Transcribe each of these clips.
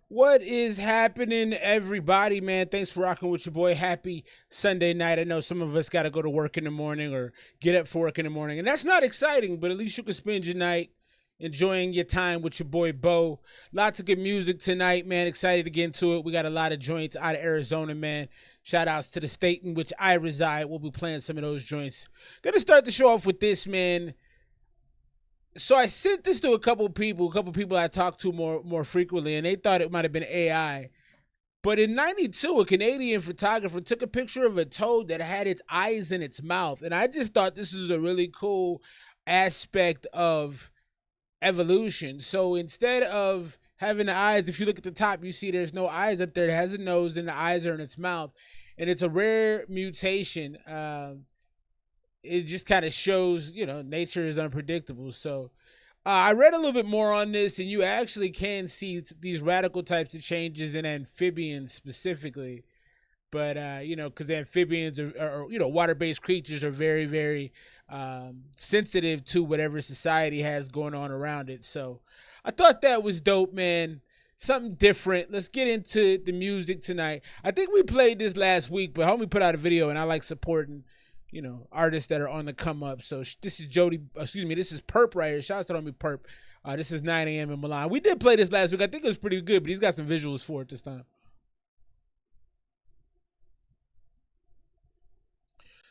What is happening, everybody, man? Thanks for rocking with your boy. Happy Sunday night. I know some of us got to go to work in the morning or get up for work in the morning, and that's not exciting, but at least you can spend your night enjoying your time with your boy Bo. Lots of good music tonight, man. Excited to get into it. We got a lot of joints out of Arizona, man. Shout outs to the state in which I reside. We'll be playing some of those joints. Gonna start the show off with this, man. So I sent this to a couple people I talked to more frequently, and they thought it might have been AI. But in '92, a Canadian photographer took a picture of a toad that had its eyes in its mouth, and I just thought this was a really cool aspect of evolution. So instead of having the eyes, if you look at the top, you see there's no eyes up there. It has a nose, and the eyes are in its mouth, and it's a rare mutation. It just kind of shows, nature is unpredictable. So I read a little bit more on this, and you actually can see these radical types of changes in amphibians specifically. But, because amphibians are water-based creatures are very, very sensitive to whatever society has going on around it. So I thought that was dope, man. Something different. Let's get into the music tonight. I think we played this last week, but homie put out a video, and I like supporting artists that are on the come up. So this is this is P.U.R.P right here. Shout out to homie P.U.R.P. This is 9 a.m. in Milan. We did play this last week. I think it was pretty good, but he's got some visuals for it this time.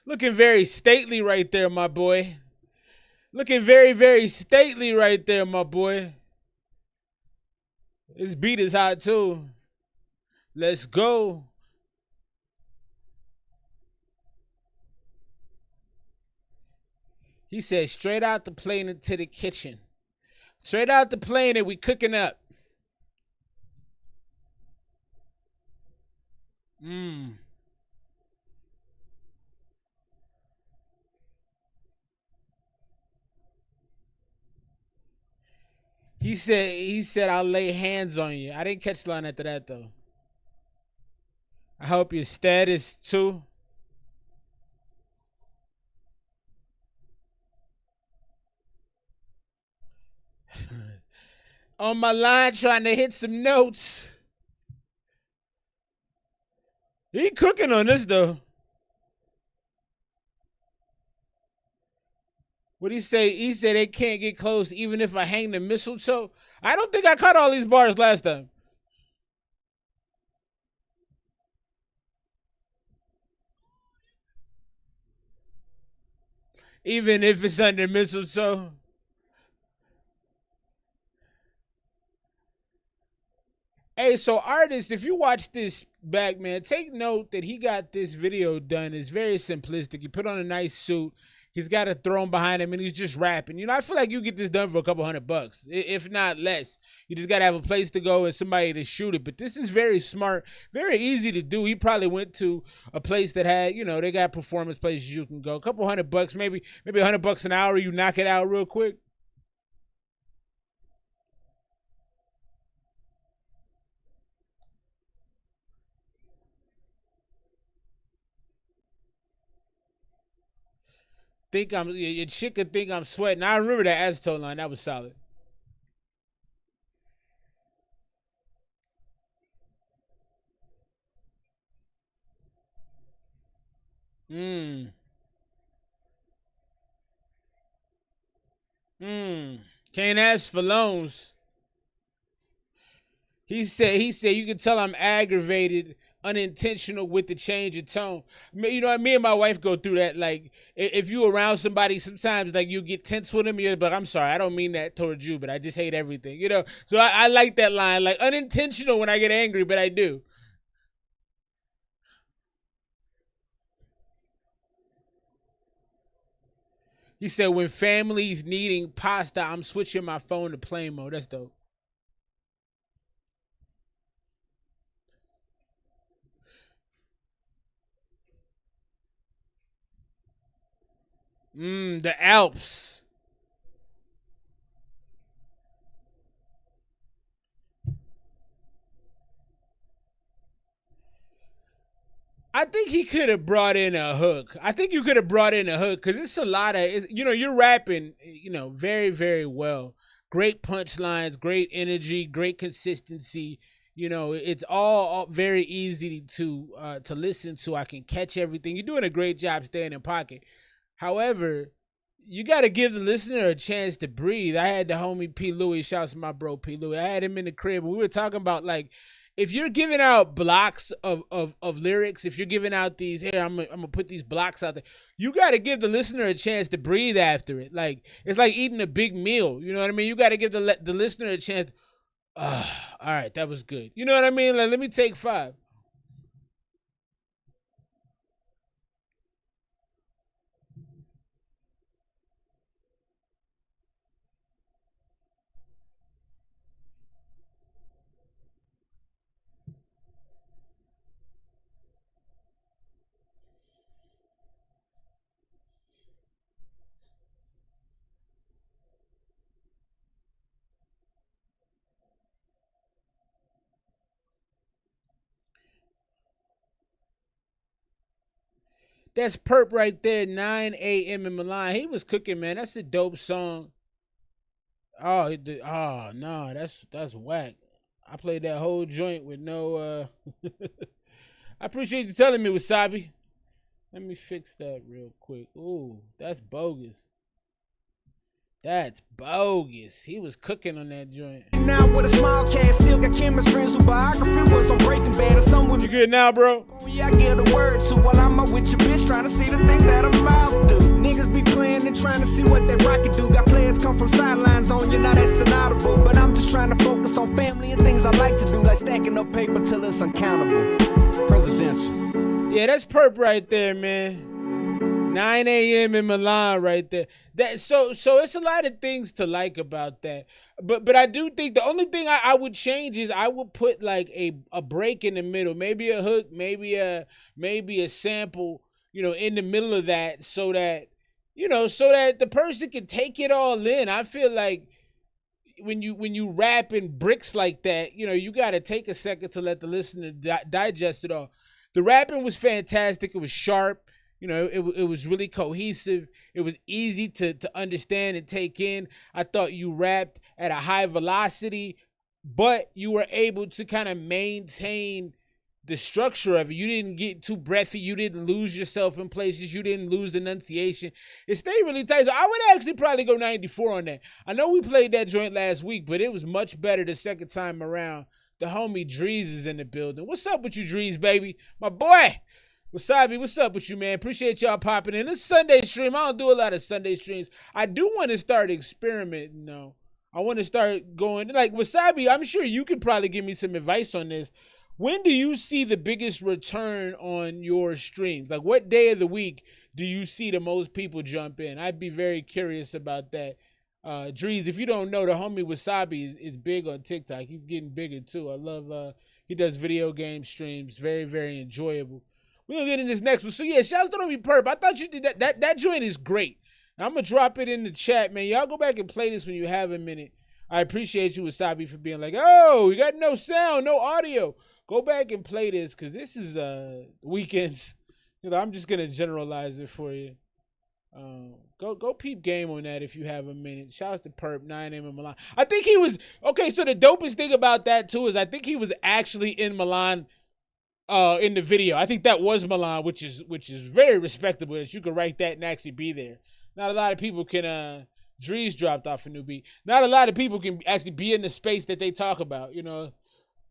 Looking very stately right there, my boy. Looking very, very stately right there, my boy. This beat is hot too. Let's go. He said, straight out the plane into the kitchen. Straight out the plane and we cooking up. He said, I'll lay hands on you. I didn't catch the line after that, though. I hope your status, too. On my line trying to hit some notes. He cooking on this, though. What'd he say? He said they can't get close even if I hang the mistletoe. I don't think I caught all these bars last time. Even if it's under mistletoe. Hey, so artists, if you watch this back, man, take note that he got this video done. It's very simplistic. He put on a nice suit. He's got a throne behind him, and he's just rapping. I feel like you get this done for a couple $100, if not less. You just got to have a place to go and somebody to shoot it. But this is very smart, very easy to do. He probably went to a place that had, they got performance places you can go. A couple $100, maybe $100 an hour. You knock it out real quick. Your chick could think I'm sweating. I remember that acetone line. That was solid. Mmm. Mmm. Can't ask for loans. He said you can tell I'm aggravated, unintentional with the change of tone. Me and my wife go through that. Like if you around somebody, sometimes like you get tense with them. You're like, I'm sorry, I don't mean that towards you, but I just hate everything. So I like that line, like unintentional when I get angry, but I do. He said when families needing pasta, I'm switching my phone to plane mode. That's dope. The Alps. I think he could have brought in a hook. I think you could have brought in a hook because it's a lot of, you're rapping, very, very well. Great punchlines, great energy, great consistency. You know, it's all very easy to listen to. I can catch everything. You're doing a great job staying in pocket. However, you got to give the listener a chance to breathe. I had the homie P. Louis, shouts to my bro P. Louis. I had him in the crib. We were talking about, like, if you're giving out blocks of lyrics, if you're giving out these, here, I'm gonna put these blocks out there, you got to give the listener a chance to breathe after it. Like, it's like eating a big meal. You know what I mean? You got to give the listener a chance. All right, that was good. You know what I mean? Like, let me take 5. That's P.U.R.P right there, 9 a.m. in Milan. He was cooking, man. That's a dope song. Oh no, that's whack. I played that whole joint with no I appreciate you telling me, Wasabi. Let me fix that real quick. Ooh, that's bogus. That's bogus. He was cooking on that joint. Now with a small cast, still got chemist friends who biography was on Breaking Bad or someone. You good now, bro? Yeah, I get a word to while I'm out with your bitch trying to see the things that I'm mouth do. Niggas be playing and trying to see what that rocket do. Got players come from sidelines on you, now that's inaudible. But I'm just trying to focus on family and things I like to do, like stacking up paper till it's uncountable. Presidential. Yeah, that's P.U.R.P right there, man. 9 a.m. in Milan right there. That so it's a lot of things to like about that. But I do think the only thing I would change is I would put like a break in the middle, maybe a hook, maybe a sample, you know, in the middle of that, so that, you know, so that the person can take it all in. I feel like when you rap in bricks like that, you know, you got to take a second to let the listener digest it all. The rapping was fantastic. It was sharp. You know, it was really cohesive. It was easy to understand and take in. I thought you rapped at a high velocity, but you were able to kind of maintain the structure of it. You didn't get too breathy. You didn't lose yourself in places. You didn't lose enunciation. It stayed really tight. So I would actually probably go 94 on that. I know we played that joint last week, but it was much better the second time around. The homie Drees is in the building. What's up with you, Drees, baby? My boy. Wasabi, what's up with you, man? Appreciate y'all popping in. This Sunday stream, I don't do a lot of Sunday streams. I do want to start experimenting, though. I want to start going, like, Wasabi, I'm sure you could probably give me some advice on this. When do you see the biggest return on your streams? Like, what day of the week do you see the most people jump in? I'd be very curious about that. Drees, if you don't know, the homie Wasabi is big on TikTok. He's getting bigger, too. I love, he does video game streams. Very, very enjoyable. We're going to get in this next one. So, yeah, shouts to me, P.U.R.P. I thought you did that. That joint is great. I'm going to drop it in the chat, man. Y'all go back and play this when you have a minute. I appreciate you, Wasabi, for being like, oh, you got no sound, no audio. Go back and play this, because this is weekends. You know, I'm just going to generalize it for you. Go peep game on that if you have a minute. Shouts to P.U.R.P. 9 a.m. in Milan. I think he was, okay, so the dopest thing about that, too, is I think he was actually in Milan in the video. I think that was Milan, which is very respectable that you could write that and actually be there. Not a lot of people can Drees dropped off a new beat. Not a lot of people can actually be in the space that they talk about. You know,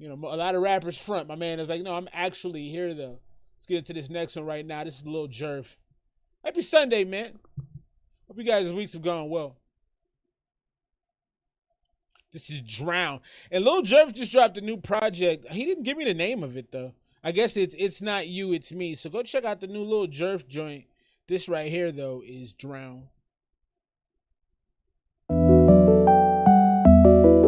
a lot of rappers front. My man is like, no, I'm actually here though. Let's get into this next one right now. This is Lil Jerf. Happy Sunday, man. Hope you guys' weeks have gone well. This is Drown. And Lil Jerf just dropped a new project. He didn't give me the name of it though. I guess it's not you, it's me. So go check out the new Lil Jerf joint. This right here, though, is Drown.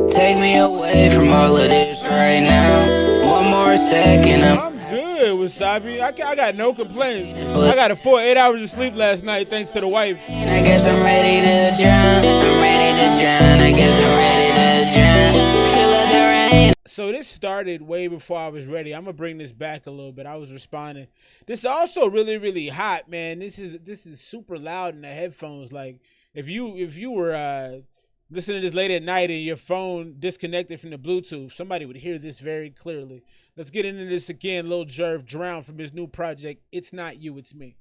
Take me away from all of this right now. One more second. I'm good, Wasabi. I got no complaints. I got a full 8 hours of sleep last night thanks to the wife. I guess I'm ready to drown. I'm ready to drown. I guess I'm ready to drown. Feel like the rain. So this started way before I was ready. I'm gonna bring this back a little bit. I was responding. This is also really, really hot, man. This is super loud in the headphones. Like if you were listen to this late at night and your phone disconnected from the Bluetooth, somebody would hear this very clearly. Let's get into this again. Lil Jerf, Drown, from his new project, It's Not You, It's Me.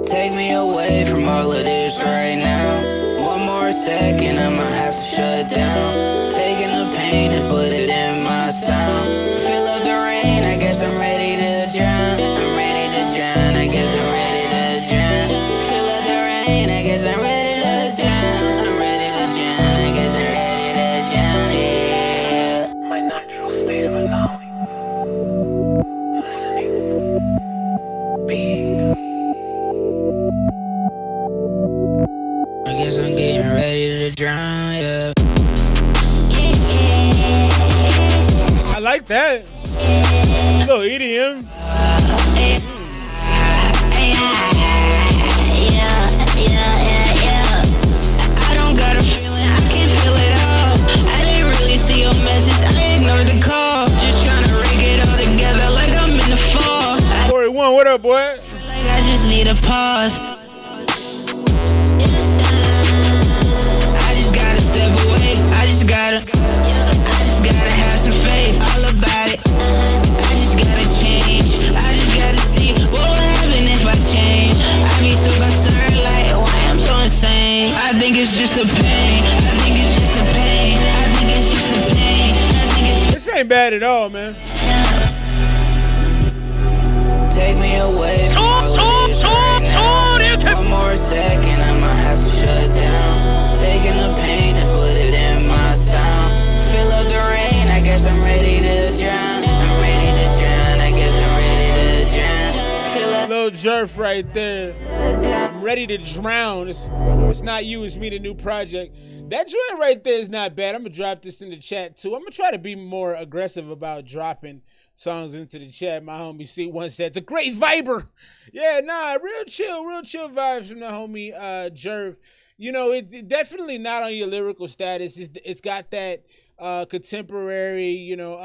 Take me away from all of this right now. One more second, I might have to shut down. Taking the pain and put it in my sound. Fill up the rain, I guess I'm ready to drown. I'm ready to drown, I guess I'm ready to drown. Fill up the rain, I guess I'm ready to drown. I'm ready to drown, I guess I'm ready to drown, yeah. My natural state of allowing, listening, being. I guess I'm getting ready to drown, yeah. I like that. A little EDM. I don't got a feeling, I can't feel it all. I didn't really see your message, I ignored the call. Just trying to rig it all together like I'm in the fall. CORY 1, what up, boy? I feel like I just need a pause. I just gotta step away, I just gotta have some faith, all about it. I just gotta change, I just gotta see what would happen if I change. I be so concerned, like, why I'm so insane. I think it's just a pain, I think it's just a pain, I think it's just a pain, I think it's This ain't bad at all, man. Take me away from all of this right now. One more second, I might have to shut down. Taking the pain and put it in my sound. Fill up the rain, I guess I'm ready to drown. I'm ready to drown, I guess I'm ready to drown. Fill up Lil Jerf right there. I'm ready to drown. It's Not You, It's Me, the new project. That joint right there is not bad. I'm gonna drop this in the chat too. I'm gonna try to be more aggressive about dropping songs into the chat. My homie C1 said it's a great viber. Yeah, nah, real chill vibes from the homie Jerf. You know, it's definitely not on your lyrical status. It's got that contemporary, you know,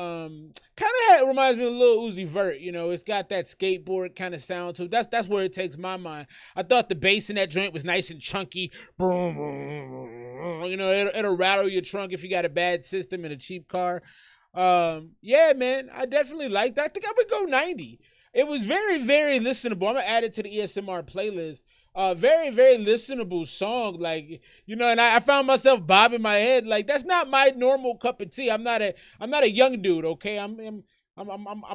kind of reminds me of Lil Uzi Vert. You know, it's got that skateboard kind of sound to it. That's where it takes my mind. I thought the bass in that joint was nice and chunky. Boom, boom, boom. You know, it'll rattle your trunk if you got a bad system and a cheap car. Yeah, man, I definitely like that. I think I would go 90. It was very, very listenable. I'm gonna add it to the ESMR playlist. Very, very listenable song. Like, you know, and I found myself bobbing my head. Like, that's not my normal cup of tea. I'm not a young dude, okay? I'm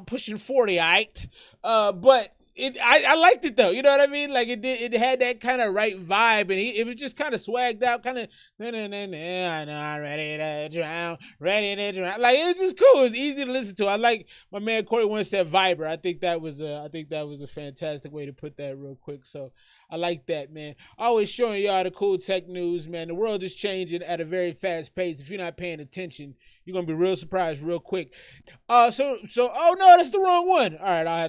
pushing 40, alright? But I liked it though. You know what I mean? Like, it had that kind of right vibe, and it was just kind of swagged out, kind of ready to drown. Like, it was just cool. It was easy to listen to. I like my man CORY once said viber. I think that was a fantastic way to put that real quick. So I like that, man. Always showing y'all the cool tech news, man. The world is changing at a very fast pace. If you're not paying attention, you're gonna be real surprised real quick. So oh no, that's the wrong one. All right, I'll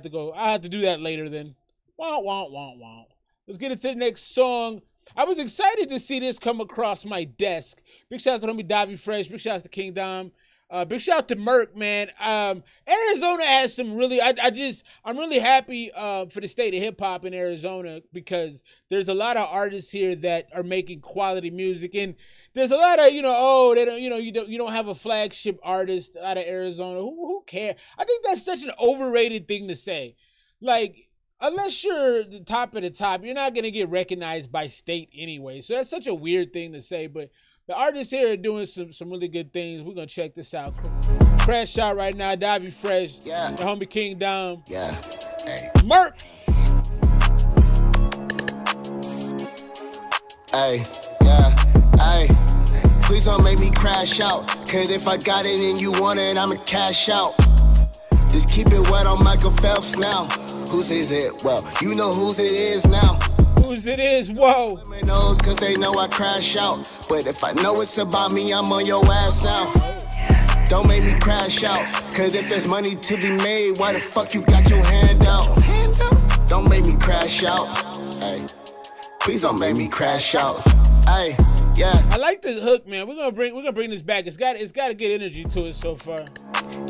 have to do that later then. Wow. Let's get into the next song. I was excited to see this come across my desk. Big shout out to homie Davi Fresh. Big shout out to King Daum. Big shout out to Murk, man. Arizona has some really, I'm really happy for the state of hip hop in Arizona, because there's a lot of artists here that are making quality music, and there's a lot of, you know, they don't, you don't have a flagship artist out of Arizona. Who cares? I think that's such an overrated thing to say. Like, unless you're the top of the top, you're not gonna get recognized by state anyway. So that's such a weird thing to say, but the artists here are doing some really good things. We're gonna check this out. Crash out right now, Davi Fresh, Yeah. the homie King Daum, Yeah. Hey. Murk. Hey. Yeah. Hey. Please don't make me crash out. Cause if I got it and you want it, I'ma cash out. Just keep it wet on Michael Phelps now. Whose is it? Well, you know whose it is now. Whose it is? Whoa. Women knows cause they know I crash out. But if I know it's about me, I'm on your ass now. Don't make me crash out. Cause if there's money to be made, why the fuck you got your hand out? Don't make me crash out. Hey. Please don't make me crash out. Hey. Yeah. I like this hook, man. We're gonna bring this back. It's got a good energy to it so far.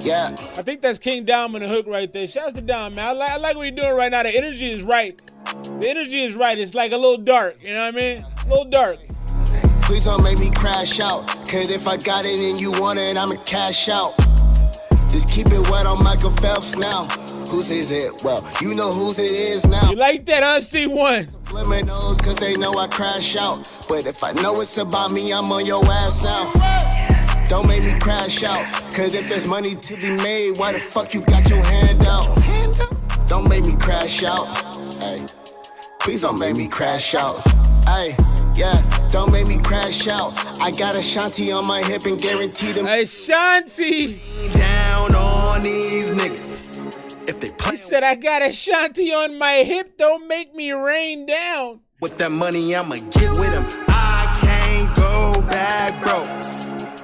Yeah. I think that's King Daum on the hook right there. Shouts to Daum, man. I like what you're doing right now. The energy is right. The energy is right. It's like a little dark. You know what I mean? A little dark. Please don't make me crash out. Cause if I got it and you want it, I'ma cash out. Just keep it wet on Michael Phelps now. Whose is it? Well, you know whose it is now. You like that, huh, C1? Subliminals, cause they know I crash out. But if I know it's about me, I'm on your ass now. Don't make me crash out. Cause if there's money to be made, why the fuck you got your hand out? Don't make me crash out. Ay. Please don't make me crash out. Ay, yeah, don't make me crash out. I got a shanty on my hip and guaranteed them. Ashanti. Down on these niggas. If they play, He said, I got a shanty on my hip, don't make me rain down. with that money, I'ma get with them. I can't go back, bro.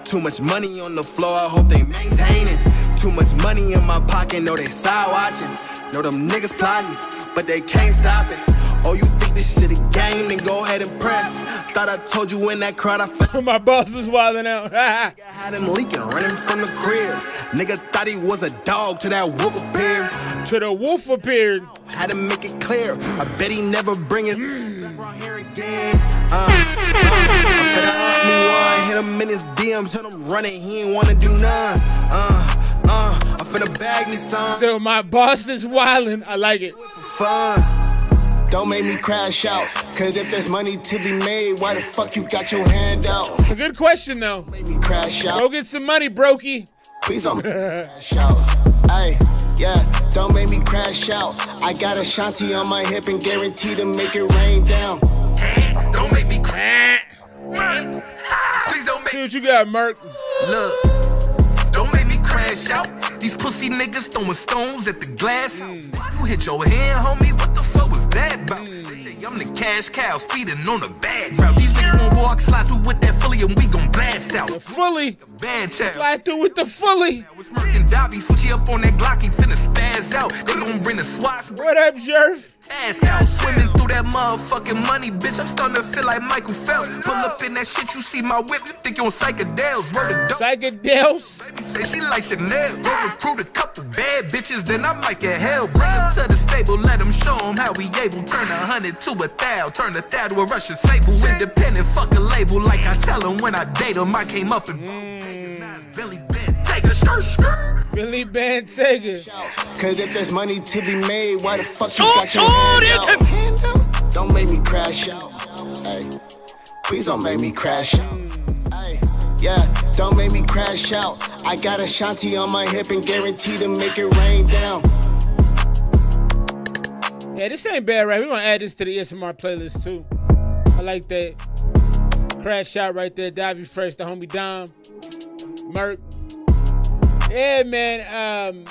Too much money on the floor, I hope they maintain it. Too much money in my pocket, know they side watching. Know them niggas plotting, but they can't stop it. Oh, you think this shit a game, then go ahead and press. Thought I told you in that crowd, I felt My boss is wilding out. I had him leaking, running from the crib. Nigga thought he was a dog till that wolf appeared. To the wolf appeared. Had to make it clear, I bet he never bring it back around here again. Hit him in his DM, tell him running, he ain't wanna do none. I'm finna bag me some So my boss is wilding. I like it. for fun. Don't make me crash out. Cause if there's money to be made, why the fuck you got your hand out? It's a good question, though. Make me crash out. Go get some money, brokey. Please don't make me crash out. Ay, yeah, don't make me crash out. I got a shanty on my hip and guaranteed to make it rain down. Don't make me Ah. please don't make See what you got, Merk. Look, don't make me crash out. These pussy niggas throwing stones at the glass house. You hit your hand, homie, what the fuck was that about? They say I'm the cash cow, speeding on a bad route. These niggas gon' walk, slide through with that fully, and we gon' blast out. Fully. Bad child. Slide through with the fully. Was Murkemz and Davi, switch it up on that Glock, he finna spaz out. They gon' bring the SWAT, What up, Jerf? ass out, swimming through that motherfucking money, bitch. I'm starting to feel like Michael Phelps. Pull up in that shit, you see my whip, you think you on psychedels. Word of dope. Psychedels. Baby say she like Chanel. Go recruit a couple bad bitches, then I might get hell. Bring them to the stable, let them show them how we able. Turn 100 to 1,000, turn 1,000 to a Russian sable. Independent, fuck a label, like I tell them when I date them. I came up and Billy Ben, take a skirt. Billy Bantega. Cause if there's money to be made, why the fuck you got your hand out? Don't make me crash out. Ay, please don't make me crash out. Ay, yeah, don't make me crash out. I got a shanty on my hip and guaranteed to make it rain down. Yeah, this ain't bad, right? We're gonna add this to the Esmr playlist too. I like that. Crash out right there. Davi Fresh, the homie Daum, Murk. Yeah, man.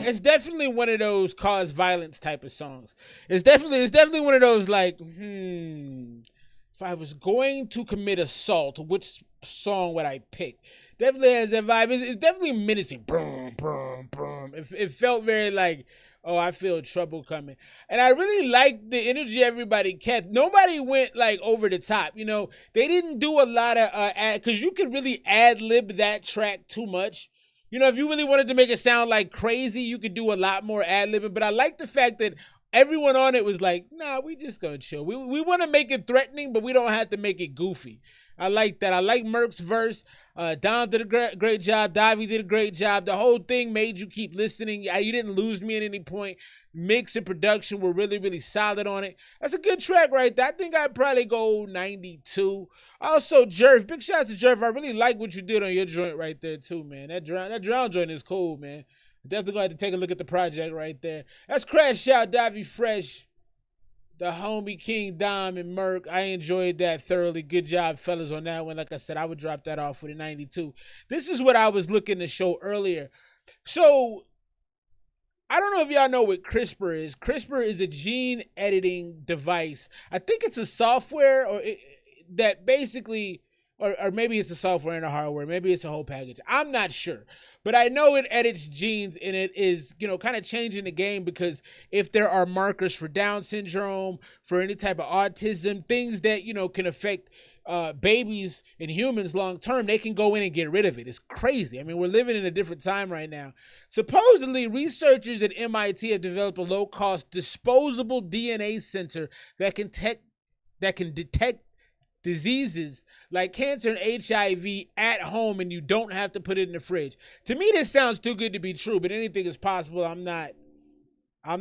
It's definitely one of those cause violence type of songs. It's definitely one of those like, if I was going to commit assault, which song would I pick? Definitely has that vibe. It's definitely menacing. Boom, boom, boom. It felt very like, oh, I feel trouble coming. And I really liked the energy everybody kept. Nobody went like over the top. You know, they didn't do a lot of because you could really ad-lib that track too much. You know, if you really wanted to make it sound like crazy, you could do a lot more ad-libbing. But I like the fact that everyone on it was like, nah, we just gonna chill. We want to make it threatening, but we don't have to make it goofy. I like that. I like Murk's verse. Daum did a great job. Davi did a great job. The whole thing made you keep listening. You didn't lose me at any point. Mix and production were really, really solid on it. That's a good track right there. I think I'd probably go 92. Also, Jerf. Big shouts to Jerf. I really like what you did on your joint right there, too, man. That drown joint is cool, man. Definitely going to have to take a look at the project right there. That's Crash Out, Davi Fresh, the homie King Daum and Murk. I enjoyed that thoroughly. Good job, fellas, on that one. Like I said, I would drop that off for the 92. This is what I was looking to show earlier. So, I don't know if y'all know what CRISPR is. CRISPR is a gene editing device. I think it's a software that basically, or maybe it's a software and a hardware. Maybe it's a whole package. I'm not sure. But I know it edits genes, and it is, you know, kind of changing the game, because if there are markers for Down syndrome, for any type of autism, things that, you know, can affect babies and humans long term, they can go in and get rid of it. It's crazy. I mean, we're living in a different time right now. Supposedly, researchers at MIT have developed a low-cost disposable DNA sensor that can detect diseases like cancer and HIV at home, and you don't have to put it in the fridge. To me, this sounds too good to be true, but anything is possible. I'm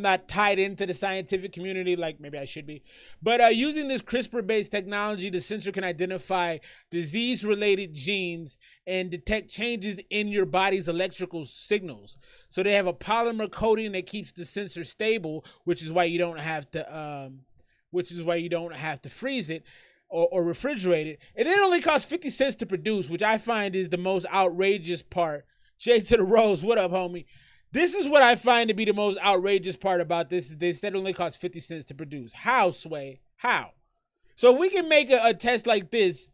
not tied into the scientific community like maybe I should be. But using this CRISPR-based technology, the sensor can identify disease-related genes and detect changes in your body's electrical signals. So they have a polymer coating that keeps the sensor stable, which is why you don't have to freeze it or refrigerate it. And it only costs 50 cents to produce, which I find is the most outrageous part. Jay to the Rose, what up, homie? This is what I find to be the most outrageous part about this. They said it only costs 50 cents to produce. How, Sway? How? So if we can make a test like this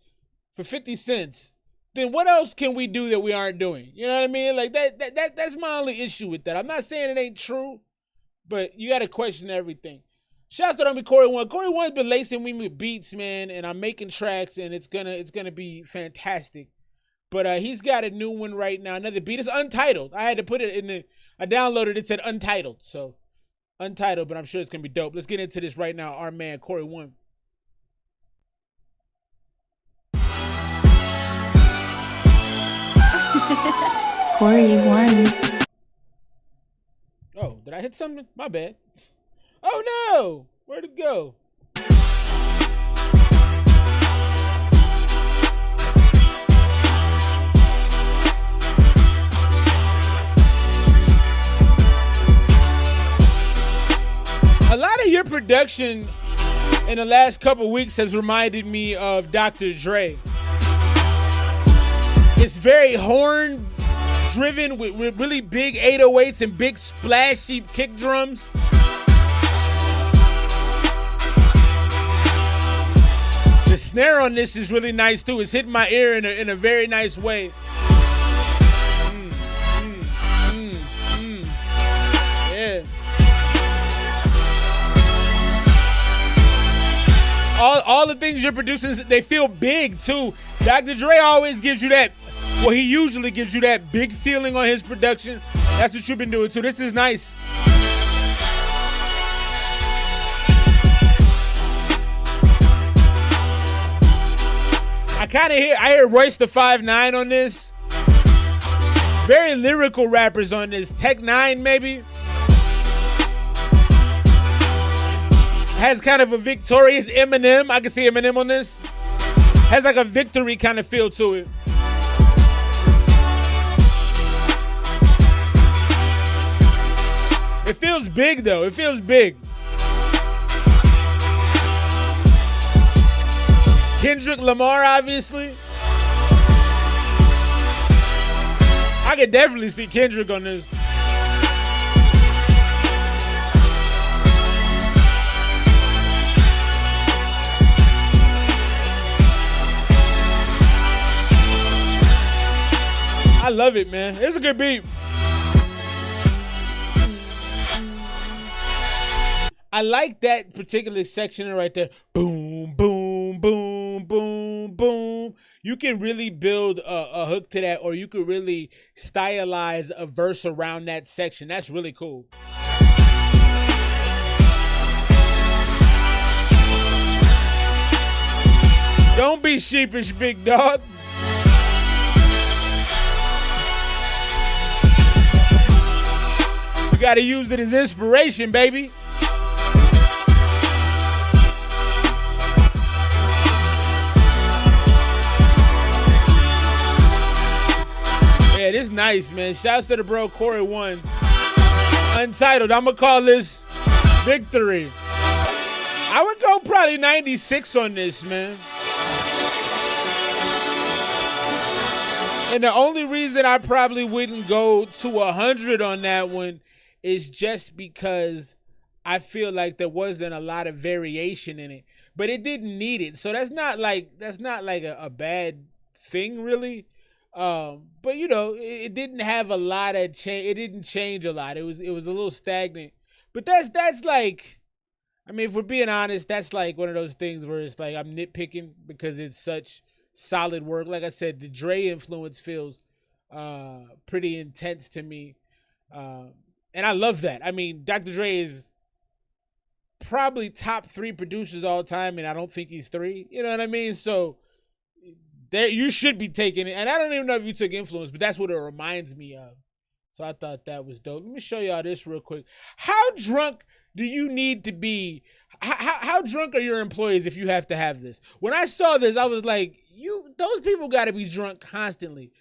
for 50 cents, then what else can we do that we aren't doing? You know what I mean? Like that's my only issue with that. I'm not saying it ain't true, but you got to question everything. Shouts out to me, Corey One. Corey One's been lacing me with beats, man, and I'm making tracks, and it's gonna be fantastic. But he's got a new one right now. Another beat. It's untitled. I had to put it in the. I downloaded it. Said untitled, so untitled. But I'm sure it's gonna be dope. Let's get into this right now. Our man Corey One. Corey One. Oh, did I hit something? My bad. Oh no! Where'd it go? A lot of your production in the last couple weeks has reminded me of Dr. Dre. It's very horn driven with really big 808s and big splashy kick drums. The snare on this is really nice too. It's hitting my ear in a very nice way. Yeah. All the things you're producing, they feel big too. Dr. Dre always gives you that. Well, he usually gives you that big feeling on his production. That's what you've been doing too. This is nice. I hear Royce the 5'9" on this. Very lyrical rappers on this. Tech 9 maybe. Has kind of a victorious Eminem. I can see Eminem on this. Has like a victory kind of feel to it. It feels big though. It feels big. Kendrick Lamar, obviously. I could definitely see Kendrick on this. I love it, man. It's a good beat. I like that particular section right there. Boom, boom, boom, boom, boom. You can really build a hook to that, or you could really stylize a verse around that section. That's really cool. Don't be sheepish, big dog. You gotta use it as inspiration, baby. Yeah, this nice, man. Shouts to the bro Corey One. Untitled. I'm gonna call this Victory. I would go probably 96 on this, man. And the only reason I probably wouldn't go to 100 on that one is just because I feel like there wasn't a lot of variation in it, but it didn't need it. So that's not like a bad thing, really. But you know, it didn't have a lot of change. It didn't change a lot. It was a little stagnant. But that's like, I mean, if we're being honest, that's like one of those things where it's like I'm nitpicking because it's such solid work. Like I said, the Dre influence feels pretty intense to me. And I love that. I mean, Dr. Dre is probably top 3 producers all time, and I don't think he's 3. You know what I mean? So there, you should be taking it. And I don't even know if you took influence, but that's what it reminds me of. So I thought that was dope. Let me show y'all this real quick. How drunk do you need to be? How drunk are your employees if you have to have this? When I saw this, I was like, those people got to be drunk constantly.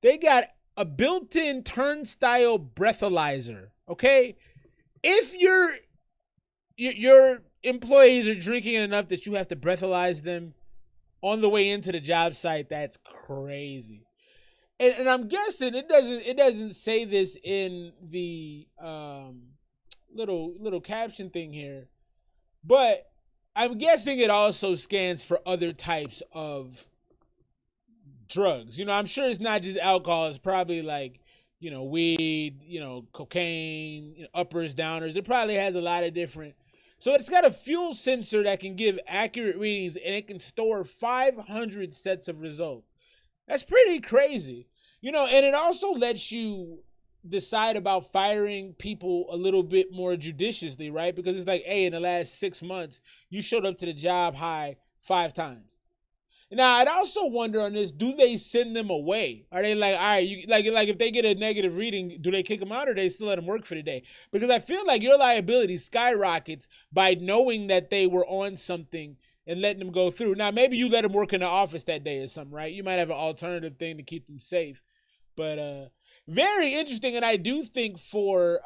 They got a built-in turnstile breathalyzer, okay? If your employees are drinking enough that you have to breathalyze them on the way into the job site, that's crazy. And I'm guessing it doesn't say this in the little caption thing here, but I'm guessing it also scans for other types of drugs. You know, I'm sure it's not just alcohol. It's probably like, you know, weed, you know, cocaine, you know, uppers, downers. It probably has a lot of different. So it's got a fuel sensor that can give accurate readings, and it can store 500 sets of results. That's pretty crazy. You know, and it also lets you decide about firing people a little bit more judiciously, right? Because it's like, hey, in the last 6 months, you showed up to the job high 5 times. Now, I'd also wonder on this, do they send them away? Are they like, all right, you like if they get a negative reading, do they kick them out, or do they still let them work for the day? Because I feel like your liability skyrockets by knowing that they were on something and letting them go through. Now, maybe you let them work in the office that day or something, right? You might have an alternative thing to keep them safe. But very interesting, and I do think for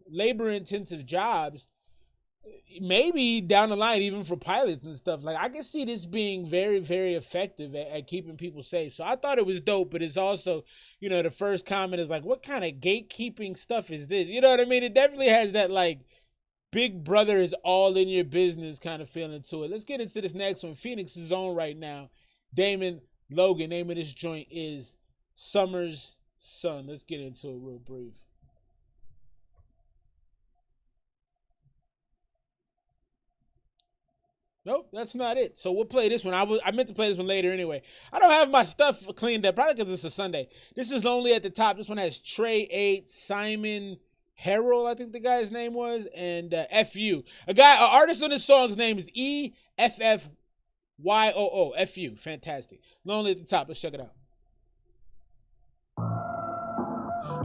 labor-intensive jobs, maybe down the line, even for pilots and stuff, like I can see this being very, very effective at keeping people safe. So I thought it was dope, but it's also, you know, the first comment is like, what kind of gatekeeping stuff is this? You know what I mean? It definitely has that like Big Brother is all in your business kind of feeling to it. Let's get into this next one. Phoenix is on right now. Damon, Logan, name of this joint is Summer's Son. Let's get into it real brief. Nope, that's not it. So we'll play this one. I meant to play this one later anyway. I don't have my stuff cleaned up, probably because it's a Sunday. This is Lonely at the top. This one has Trey 8, Simon Harrell, I think the guy's name was, and F.U. An artist on this song's name is EFFYOO. F.U. Fantastic. Lonely at the top. Let's check it out.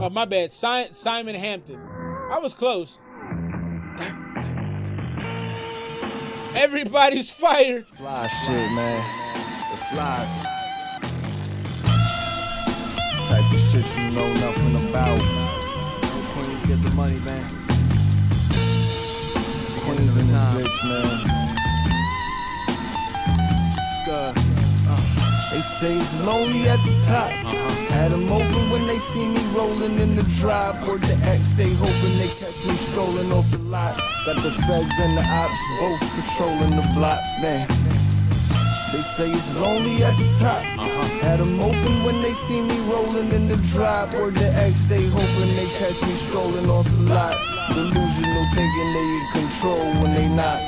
Oh, my bad. Simon Hampton. I was close. Everybody's fired. Fly shit, man. The flies. Type of shit you know nothing about. No queens get the money, man. Queens in this bitch, man. It's good. They say it's lonely at the top. Had them open when they see me rolling in the drive. Word the X, they hoping they catch me strolling off the lot. Got the feds and the ops both patrolling the block, man. They say it's lonely at the top. Had them open when they see me rolling in the drive. Word the X, they hoping they catch me strolling off the lot. Delusional thinking they in control when they not.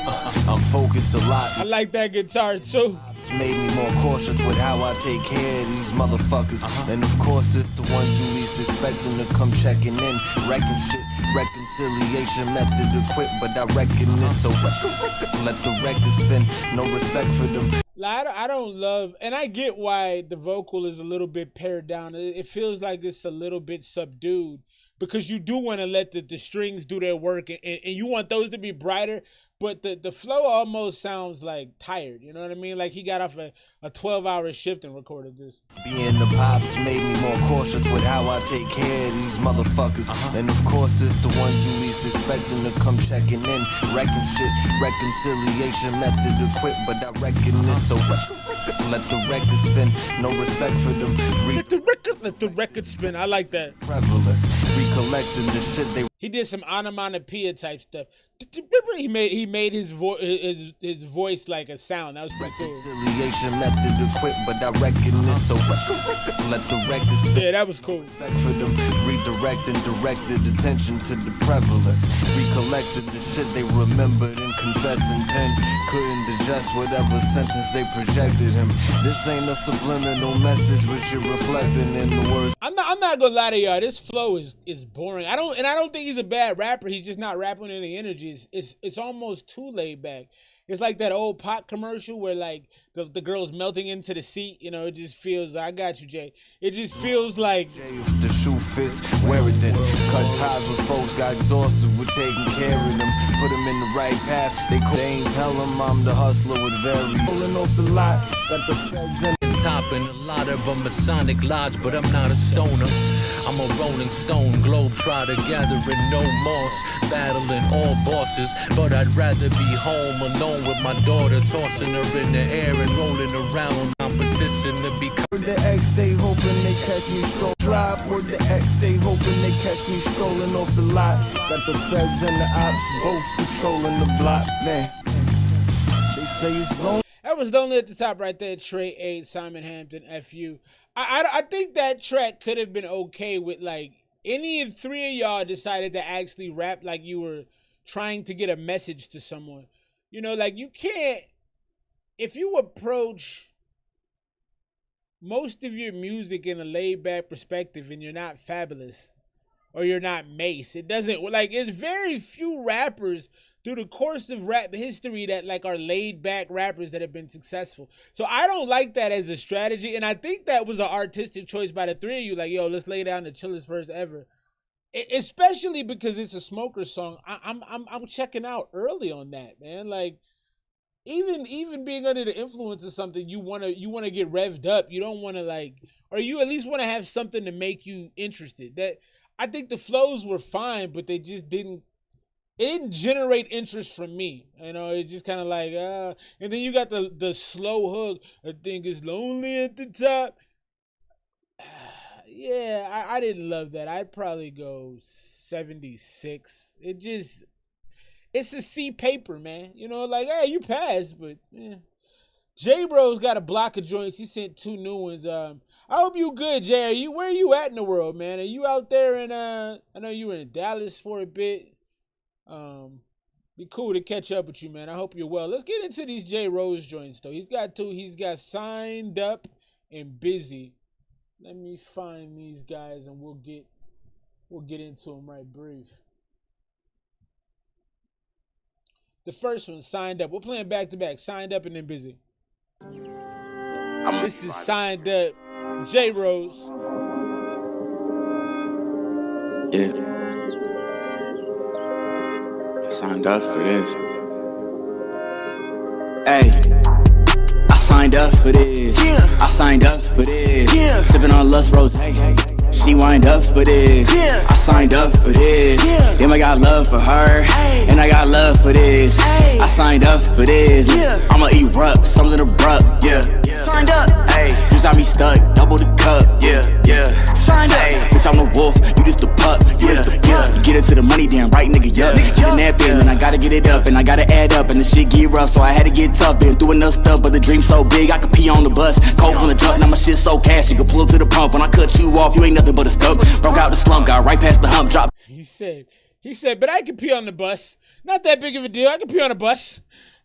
I'm focused a lot. I like that guitar too. It's made me more cautious with how I take care of these motherfuckers. And of course it's the ones you least expect them to come checking in. Wrecking shit, reconciliation method equipped, but I reckon this. So let the record spin, no respect for them. I don't love, and I get why the vocal is a little bit pared down. It feels like it's a little bit subdued because you do want to let the strings do their work, and you want those to be brighter. But the flow almost sounds like tired, you know what I mean? Like he got off a 12-hour shift and recorded this. Being the pops made me more cautious with how I take care of these motherfuckers. And of course it's the ones you least expect them to come checking in. Wrecking shit, reconciliation method equipped, but I reckon this. So let the record spin, no respect for them. Let the record spin. I like that. Prevalence, recollecting the shit they. He did some onomatopoeia type stuff. He made his voice like a sound. That was pretty cool. Reconciliation method equipped, but I reckon this. So let the record spin. Yeah, that was cool. Respect for them. indirect and directed attention to the prevalence. Recollected the shit they remembered and confessing pen. Couldn't digest whatever sentence they projected him. This ain't a subliminal message, but you're reflecting in the words. I'm not gonna lie to y'all. This flow is boring. I don't think he's a bad rapper. He's just not rapping with any energy. It's almost too laid back. It's like that old pot commercial where like the girl's melting into the seat. You know, it just feels. I got you, Jay. It just feels like. If the shoe fits, wear it then. Cut ties with folks, got exhausted with taking care of them. Put them in the right path. They ain't tell them I'm the hustler with very. Pulling off the lot, got the feds in. Topping a lot of a Masonic lodge, but I'm not a stoner. I'm a rolling stone, globe trotter, gathering no moss, battling all bosses. But I'd rather be home alone with my daughter, tossing her in the air and rolling around. Competition to be. Word the X, they hoping they catch me stroll. Drive. Word the X, they hoping they catch me strolling off the lot. Got the feds and the ops both patrolling the block. Man, they say it's long. That was Lonely at the top right there. Trey 8, Simon Hampton, FU. I think that track could have been okay with like any of three of y'all decided to actually rap like you were trying to get a message to someone. You know, like you can't, if you approach most of your music in a laid back perspective and you're not Fabulous or you're not Mace, it doesn't, like, it's very few rappers through the course of rap history that like are laid back rappers that have been successful. So I don't like that as a strategy. And I think that was an artistic choice by the three of you. Like, yo, let's lay down the chillest verse ever. Especially because it's a Smoker song. I'm checking out early on that, man. Like even being under the influence of something, you wanna get revved up. You don't wanna like, or you at least wanna have something to make you interested. That I think the flows were fine, but they just didn't. It didn't generate interest from me. You know, it's just kind of like, and then you got the slow hook. I think it's lonely at the top. Yeah, I didn't love that. I'd probably go 76. It's a C paper, man. You know, like, hey, you passed, but yeah. J-Bro's got a block of joints. He sent 2 new ones. I hope you good, Jay. Where are you at in the world, man? Are you out there in, I know you were in Dallas for a bit. Be cool to catch up with you, man. I hope you're well. Let's get into these J Rose joints though. He's got 2. He's got Signed Up and Busy. Let me find these guys and we'll get into them right brief. The first one, Signed Up. We're playing back to back. Signed Up and then Busy. This is Signed Up. J Rose. Yeah. Signed up for this. Hey, I signed up for this. Yeah. I signed up for this. Yeah. Sipping on Lust Rose. Hey, she wind up for this. Yeah. I signed up for this. Yeah. Damn, I got love for her. Hey. And I got love for this. Hey. I signed up for this. Yeah. I'ma erupt, something abrupt. Yeah. Yeah. Signed up. Hey, you got me stuck, double the cup. Yeah. Yeah. Signed up. Bitch, I'm a wolf, you just a pup. Yeah. Yeah. You get into the money, damn right, nigga. Yeah. Get a nap in, and I gotta get it up, and I gotta add up, and the shit get rough, so I had to get tough. Been through enough stuff, but the dream so big, I could pee on the bus. Cold from the jump, now my shit so cash, you can pull up to the pump. When I cut you off, you ain't nothing but a stump. Broke out the slump, got right past the hump, drop. He said, but I can pee on the bus. Not that big of a deal. I can pee on a bus.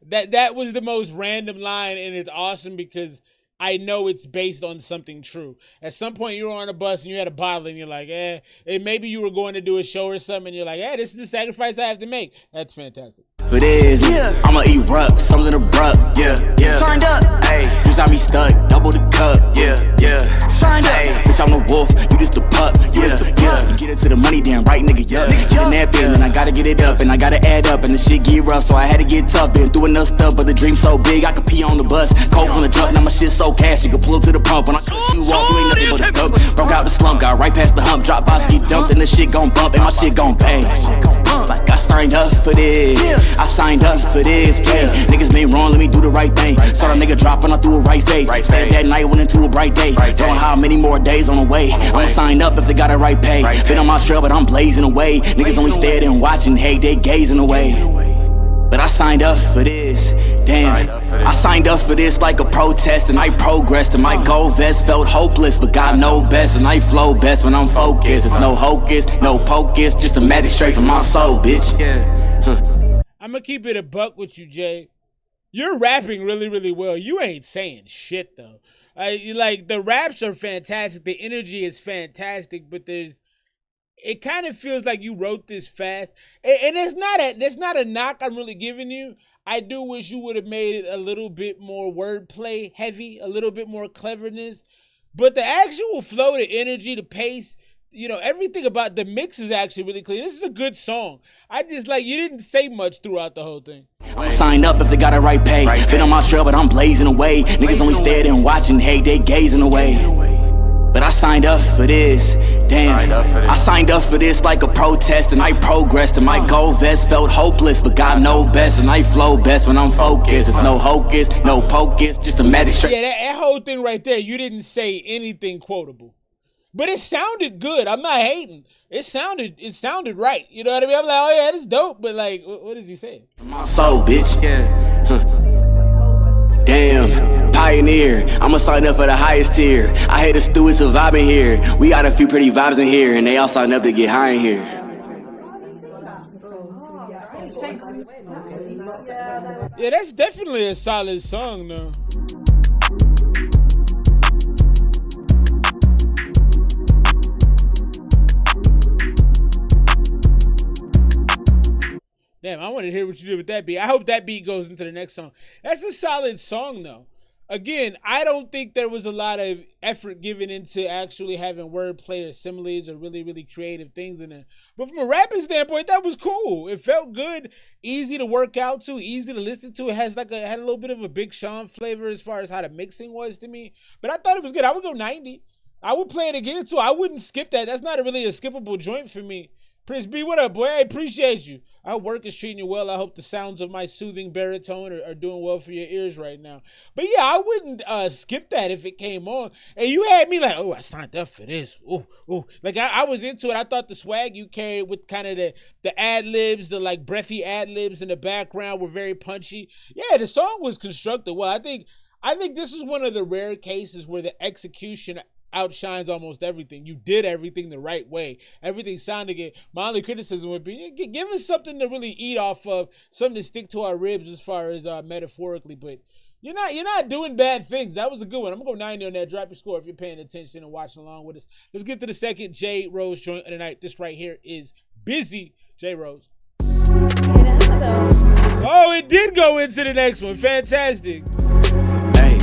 That was the most random line, and it's awesome because I know it's based on something true. At some point, you were on a bus and you had a bottle, and you're like, and maybe you were going to do a show or something, and you're like, this is the sacrifice I have to make. That's fantastic. For this, yeah. I'ma erupt, something abrupt, yeah, yeah. Signed up, hey, you got me stuck, double the cup, yeah, yeah. Signed up, bitch, I'm a wolf, you just a pup, yeah, yeah. You get into the money, damn right, nigga, yeah. Get a nap in, and I gotta get it up, and I gotta add up, and the shit get rough, so I had to get tough. Been through enough stuff, but the dream so big, I could pee on the bus. Cold from the jump, now my shit so cash, you can pull up to the pump. When I cut you off, you ain't nothing but a stump. Broke out the slump, got right past the hump, drop box, get dumped, and the shit gon' bump, and my shit gon' bang. Like I signed up for this, I signed up for this, yeah. Niggas been wrong, let me do the right thing. Saw that nigga dropping, I threw a right fade. Stayed that night, went into a bright day. Don't know how many more days on the way. I'ma sign up if they got a right pay. Been on my trail, but I'm blazing away. Niggas only stared and watching, hey, they gazing away. But I signed up for this, damn. I signed up for this like a protest, and I progressed. And my gold vest felt hopeless, but God know best. And I flow best when I'm focused. It's no hocus, no pocus, just a magic straight from my soul, bitch. Yeah. I'm gonna keep it a buck with you, Jay. You're rapping really, really well. You ain't saying shit though. Like the raps are fantastic, the energy is fantastic, but it kind of feels like you wrote this fast, and it's not a knock I'm really giving you. I do wish you would have made it a little bit more wordplay heavy, a little bit more cleverness, but the actual flow, the energy, the pace, you know, everything about the mix is actually really clean. This is a good song. I just like you didn't say much throughout the whole thing. I'm signed up if they got a right pay. Been on my trail, but I'm blazing away. Niggas only stared and watching, hey, they gazing away. But I signed up for this, damn. I signed up for this like a protest, and I progressed. And my gold vest felt hopeless, but God know best. And I flow best when I'm focused. It's no hocus, no pocus, just a magic straight. Yeah, that whole thing right there, you didn't say anything quotable. But it sounded good. I'm not hating. It sounded right. You know what I mean? I'm like, oh yeah, that's dope. But like, what is he saying? My soul, bitch. Yeah. Damn. Pioneer. I'ma sign up for the highest tier. I hate the stewards surviving here. We got a few pretty vibes in here, and they all signed up to get high in here. Yeah, that's definitely a solid song though. Damn, I want to hear what you did with that beat. I hope that beat goes into the next song. That's a solid song, though. Again, I don't think there was a lot of effort given into actually having wordplay or similes or really, really creative things in there. But from a rapping standpoint, that was cool. It felt good, easy to work out to, easy to listen to. It had a little bit of a Big Sean flavor as far as how the mixing was to me. But I thought it was good. I would go 90. I would play it again, too. I wouldn't skip that. That's not really a skippable joint for me. Prince B, what up, boy? I appreciate you. I hope work is treating you well. I hope the sounds of my soothing baritone are doing well for your ears right now. But yeah, I wouldn't skip that if it came on. And you had me like, oh, I signed up for this. Ooh. Like I was into it. I thought the swag you carried with kind of the ad-libs, the like breathy ad-libs in the background were very punchy. Yeah, the song was constructed well. I think this is one of the rare cases where the execution outshines almost everything. You did everything the right way. Everything sounded good. My only criticism would be give us something to really eat off of, something to stick to our ribs as far as metaphorically. But you're not doing bad things. That was a good one. I'm gonna go 90 on that. Drop your score if you're paying attention and watching along with us. Let's get to the second J Rose joint of the night. This right here is Busy. J Rose. Oh, it did go into the next one. Fantastic. Hey,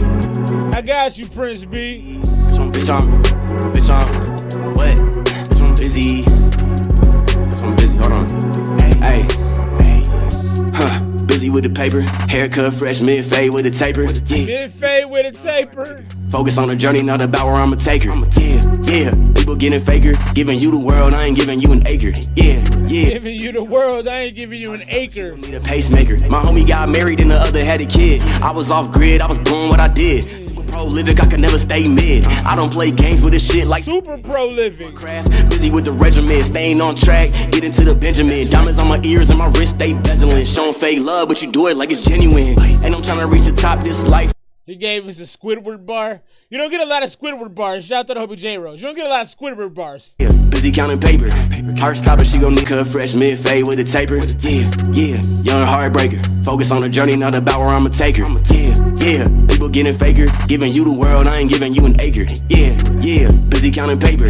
I got you, Prince B. Bitch, I'm what? Bitch, I'm busy. Bitch, I'm busy. Hold on. Hey. Busy with the paper. Haircut fresh, mid-fade with a taper. Yeah. Mid-fade with a taper. Focus on the journey, not about where I'ma take her. Yeah. People getting faker. Giving you the world, I ain't giving you an acre. Yeah. Giving you the world, I ain't giving you an acre. Need a pacemaker. My homie got married and the other had a kid. I was off grid, I was doing what I did. Prolific, I can never stay mid. I don't play games with this shit like super prolific. Craft, busy with the regiment, staying on track, get into the Benjamin. Diamonds on my ears and my wrist, they bezeling. Showing fake love, but you do it like it's genuine. And I'm trying to reach the top this life. He gave us a Squidward bar. You don't get a lot of Squidward bars. Shout out to the homie J Rose. You don't get a lot of Squidward bars. Yeah, busy counting paper. Heart stopper, she gon' need her fresh mid-fade with a taper. Yeah, young heartbreaker. Focus on the journey, not about where I'ma take her. Yeah, people getting faker. Giving you the world, I ain't giving you an acre. Yeah, busy counting paper.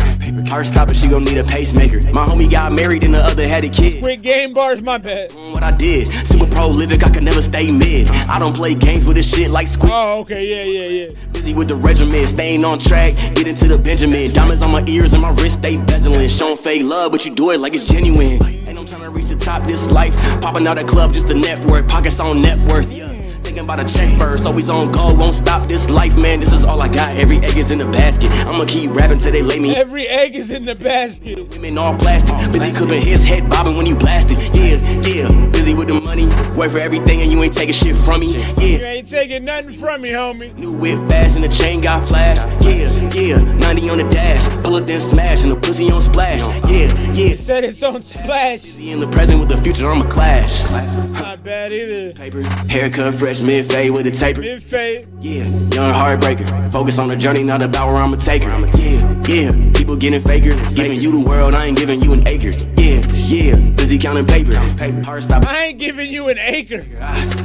Heart stopper, she gon' need a pacemaker. My homie got married and the other had a kid. Quick game bars, my bad. What I did, super prolific, I can never stay mid. I don't play games with this shit like Squid. Oh, okay, yeah. Busy with the regiment, staying on track, get into the Benjamin. Diamonds on my ears and my wrist, they bezeling. Showing fake love, but you do it like it's genuine. And I'm trying to reach the top this life. Popping out a club just to network, pockets on net worth. Yeah. Thinking about a check first, always on go, won't stop this life, man. This is all I got. Every egg is in the basket. I'ma keep rapping till they lay me. Every egg is in the basket. Women all plastic, busy clipping his head, bobbing when you blast it. Yeah, busy with the money, work for everything and you ain't taking shit from me. Yeah, you ain't taking nothing from me, homie. New whip fast and the chain got flashed. Yeah, yeah. 90 on the dash, pull up then smash, and the pussy on splash. Yeah. Said it's on splash. In the present with the future, I'm a clash. Not bad either. Paper, haircut fresh, mid-fade with a taper. Mid-fade. Yeah, young heartbreaker. Focus on the journey, not about where I'ma take her. Yeah. People getting faker. Giving you the world, I ain't giving you an acre. Yeah. Busy counting paper. Heart stop. I ain't giving you an acre.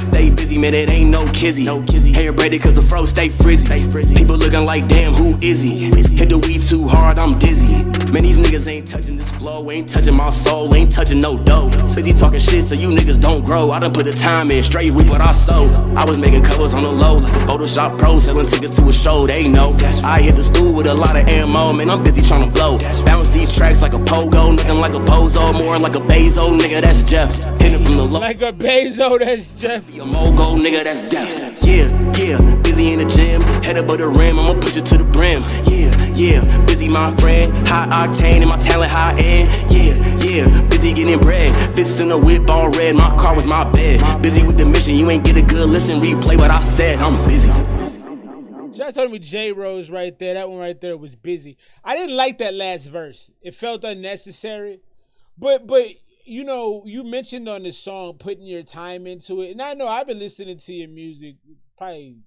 Stay busy, man, it ain't no kizzy. Hair braided cause the fro stay frizzy. People looking like, damn, who is he? Hit the weed too hard, I'm dizzy. Man, these niggas ain't touching this flow, ain't touching my soul, ain't touching no dough. Busy talking shit so you niggas don't grow. I done put the time in, straight reap what I sow. I was making covers on the low, like a Photoshop pro, selling tickets to a show, they know. I hit the stool with a lot of ammo, man, I'm busy trying to blow. Bounce these tracks like a pogo, looking like a bozo, more like a Bezo, nigga, that's Jeff. Hit it from the low. Like a Bezo, that's Jeff. A Mogo, nigga, that's death. Yeah, busy in the gym, head above the rim, I'ma push it to the brim. Yeah, busy my friend, high octane and my talent high end. Yeah, busy getting bread, fists in the whip all red, my car was my bed. Busy with the mission, you ain't get a good listen, replay what I said, I'm busy. Just told me J Rose right there, that one right there was busy. I didn't like that last verse. It felt unnecessary. But you know, you mentioned on this song putting your time into it. And I know I've been listening to your music probably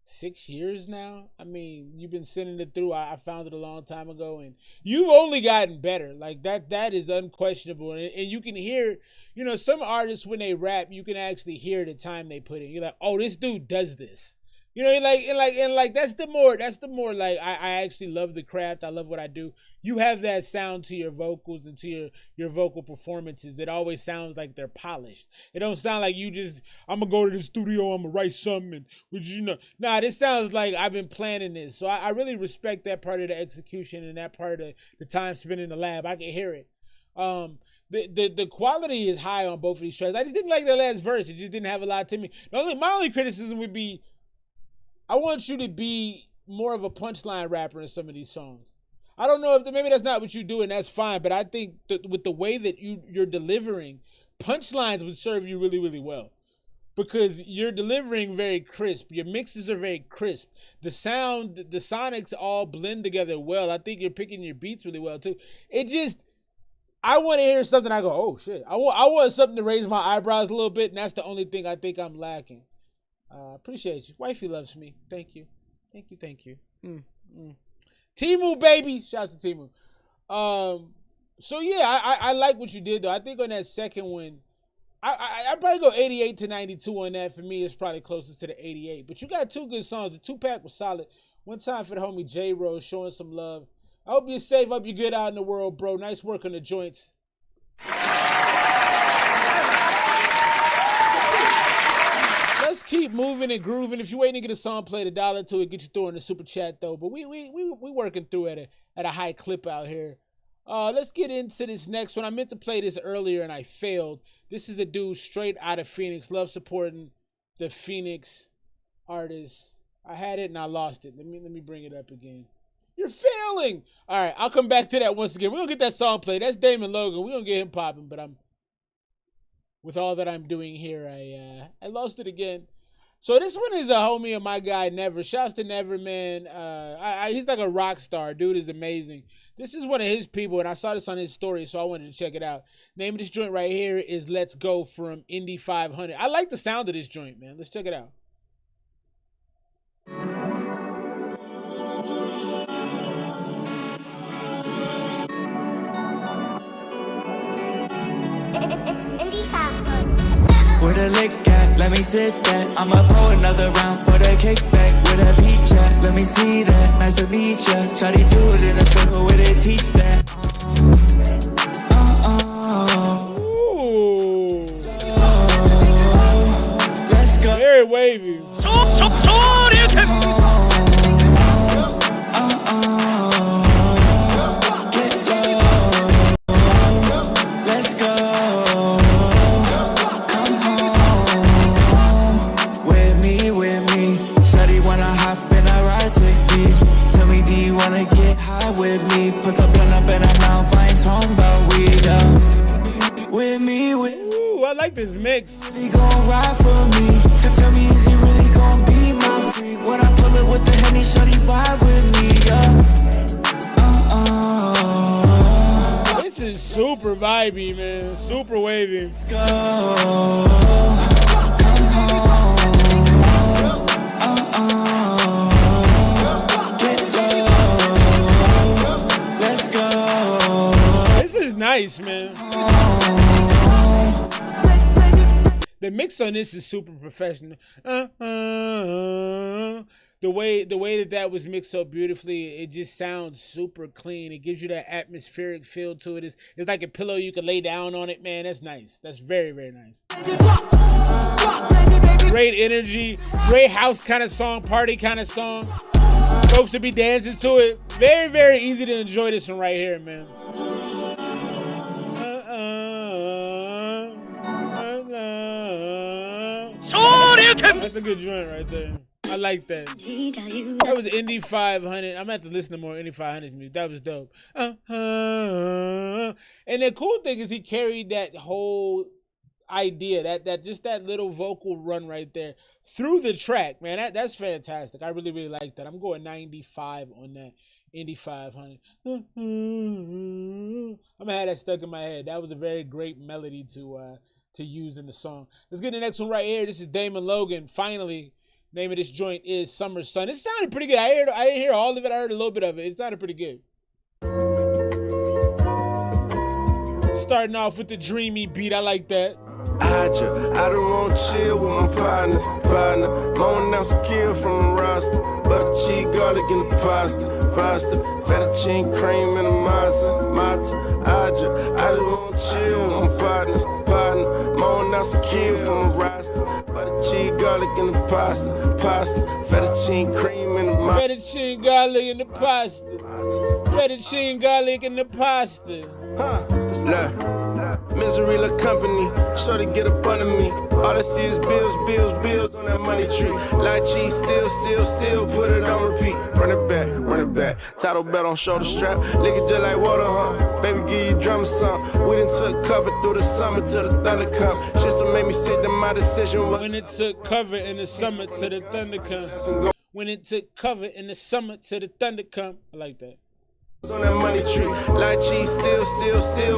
6 years now. I mean, you've been sending it through. I found it a long time ago, and you've only gotten better. Like that is unquestionable. And you can hear, you know, some artists when they rap, you can actually hear the time they put in. You're like, oh, this dude does this. You know, like that's the more like I actually love the craft. I love what I do. You have that sound to your vocals and to your vocal performances. It always sounds like they're polished. It don't sound like you just, I'm gonna go to the studio, I'm gonna write something, which, you know, nah, this sounds like I've been planning this. So I really respect that part of the execution and that part of the time spent in the lab. I can hear it. The quality is high on both of these tracks. I just didn't like the last verse. It just didn't have a lot to me. My only criticism would be, I want you to be more of a punchline rapper in some of these songs. I don't know if maybe that's not what you do, and that's fine. But I think that with the way that you're delivering, punchlines would serve you really, really well, because you're delivering very crisp. Your mixes are very crisp. The sound, the sonics all blend together well. I think you're picking your beats really well too. It just, I want to hear something. I go, oh shit. I want something to raise my eyebrows a little bit, and that's the only thing I think I'm lacking. Appreciate you. Wifey loves me. Thank you. Timu, baby. Shouts to Timu. So yeah, I like what you did though. I think on that second one, I'd probably go 88 to 92 on that. For me, it's probably closest to the 88. But you got two good songs. The 2-pack was solid. One time for the homie J Rose showing some love. I hope you're safe. Hope you're good out in the world, bro. Nice work on the joints. Let's keep moving and grooving. If you're waiting to get a song played, $1 to it, get you through in the super chat though. But we working through at a high clip out here. Let's get into this next one. I meant to play this earlier and I failed. This is a dude straight out of Phoenix. Love supporting the Phoenix artists. I had it and I lost it. Let me bring it up again. You're failing. All right, I'll come back to that once again. We're gonna get that song played. That's Damon Logan. We're gonna get him popping, but with all that I'm doing here, I lost it again. So this one is a homie of my guy, Never. Shouts to Never, man. He's like a rock star. Dude is amazing. This is one of his people, and I saw this on his story, so I wanted to check it out. Name of this joint right here is Let's Go from Indy 500. I like the sound of this joint, man. Let's check it out. Where the lick at? Let me sit that. I'ma pour another round for the kickback. With a peach at? Let me see that. Nice to meet ya. Try to do it in a circle where they teach that. Ooh. Let's go. Very wavy. With me, put the blunt up in her mouth, I ain't talking about weed. With me. Ooh, I like this mix. Really gon' ride for me. So tell me, is you really gon' be my free when I pull up with the Henny, shorty vibe with me, yeah. This is super vibey, man. Super wavy. Let's go. Come home. Get low. Let's go. This is nice, man. The mix on this is super professional. The way that was mixed so beautifully, it just sounds super clean. It gives you that atmospheric feel to it. It's like a pillow you can lay down on it, man. That's nice. That's very, very nice. Great energy, great house kind of song, party kind of song. Folks to be dancing to it. Very, very easy to enjoy this one right here, man. That's a good joint right there. I like that. That was Indy 500. I'm gonna have to listen to more Indy 500's music. That was dope. And the cool thing is he carried that whole idea, that just that little vocal run right there through the track, man. That's fantastic. I really, really like that. I'm going 95 on that Indy 500. I'm gonna have that stuck in my head. That was a very great melody to use in the song. Let's get the next one right here. This is Daum and Logan. Finally, name of this joint is Summer Sun. It sounded pretty good. I didn't hear all of it. I heard a little bit of it. It sounded pretty good. Starting off with the dreamy beat. I like that. I don't want to chill with my partner. Moan out some kill from the roster. Butter cheese, garlic in the pasta. Fettuccine cream in the matzo. I don't want to chill with my partner. Moan out some kill from the roster. Butter cheese, garlic in the pasta. Fettuccine cream in the matzo. Fettuccine garlic in the pasta. Fettuccine garlic in the pasta. Look. Misery look company, shorty get up under me. All I see is bills on that money tree. Like cheese, still, put it on repeat. Run it back. Title belt on shoulder strap. Lick it just like water, huh? Baby, give you drama song. We done took cover through the summer till the thunder come. Shit so made me sit that my decision was. When it took cover in the summer till the thunder come. When it took cover in the summer till the thunder come. I like that. On that money tree, like cheese, still,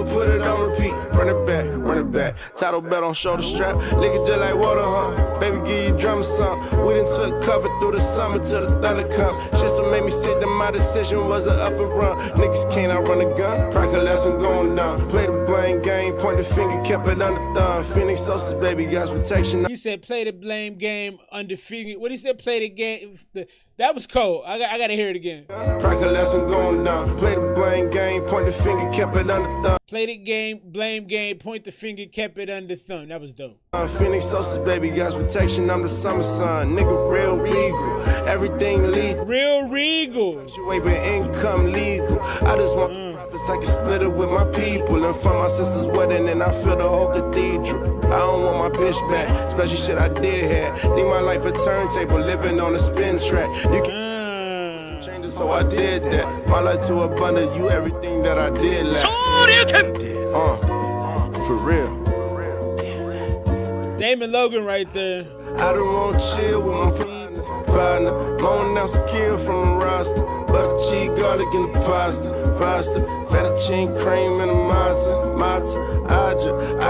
put it on repeat. Run it back. Title belt on shoulder strap, lick it just like water, huh? Baby, give you drama song. We done took cover through the summer till the thunder come. Shit so made me say that my decision was an up and run. Niggas can't outrun a gun, practice lesson going down. Play the blame game, point the finger, kept it under thumb. Phoenix Sosa's baby got protection. He said play the blame game under finger. What he said, play the game. That was cold. I gotta hear it again. Practice lesson going down. Play the blame game, point the finger, kept it under thumb. Play the game, blame game, point the finger, kept it under thumb. That was dope. Phoenix Sosa's baby got protection. I'm the summer sun, nigga, real regal. Everything legal. Real regal. Fluctuate but income legal. I just want profits, I can split it with my people. And from my sister's wedding, and I feel the whole cathedral. I don't want my bitch back, especially shit I did have. Think my life a turntable, living on a spin track. You can change it, so I did that. My life too abundant, you everything that I did lack. For real. Daum and Logan right there. I don't want to chill with my partner. Moan out some kill from the roster. Butter cheese, garlic in the pasta. Fettuccine cream in the matzo.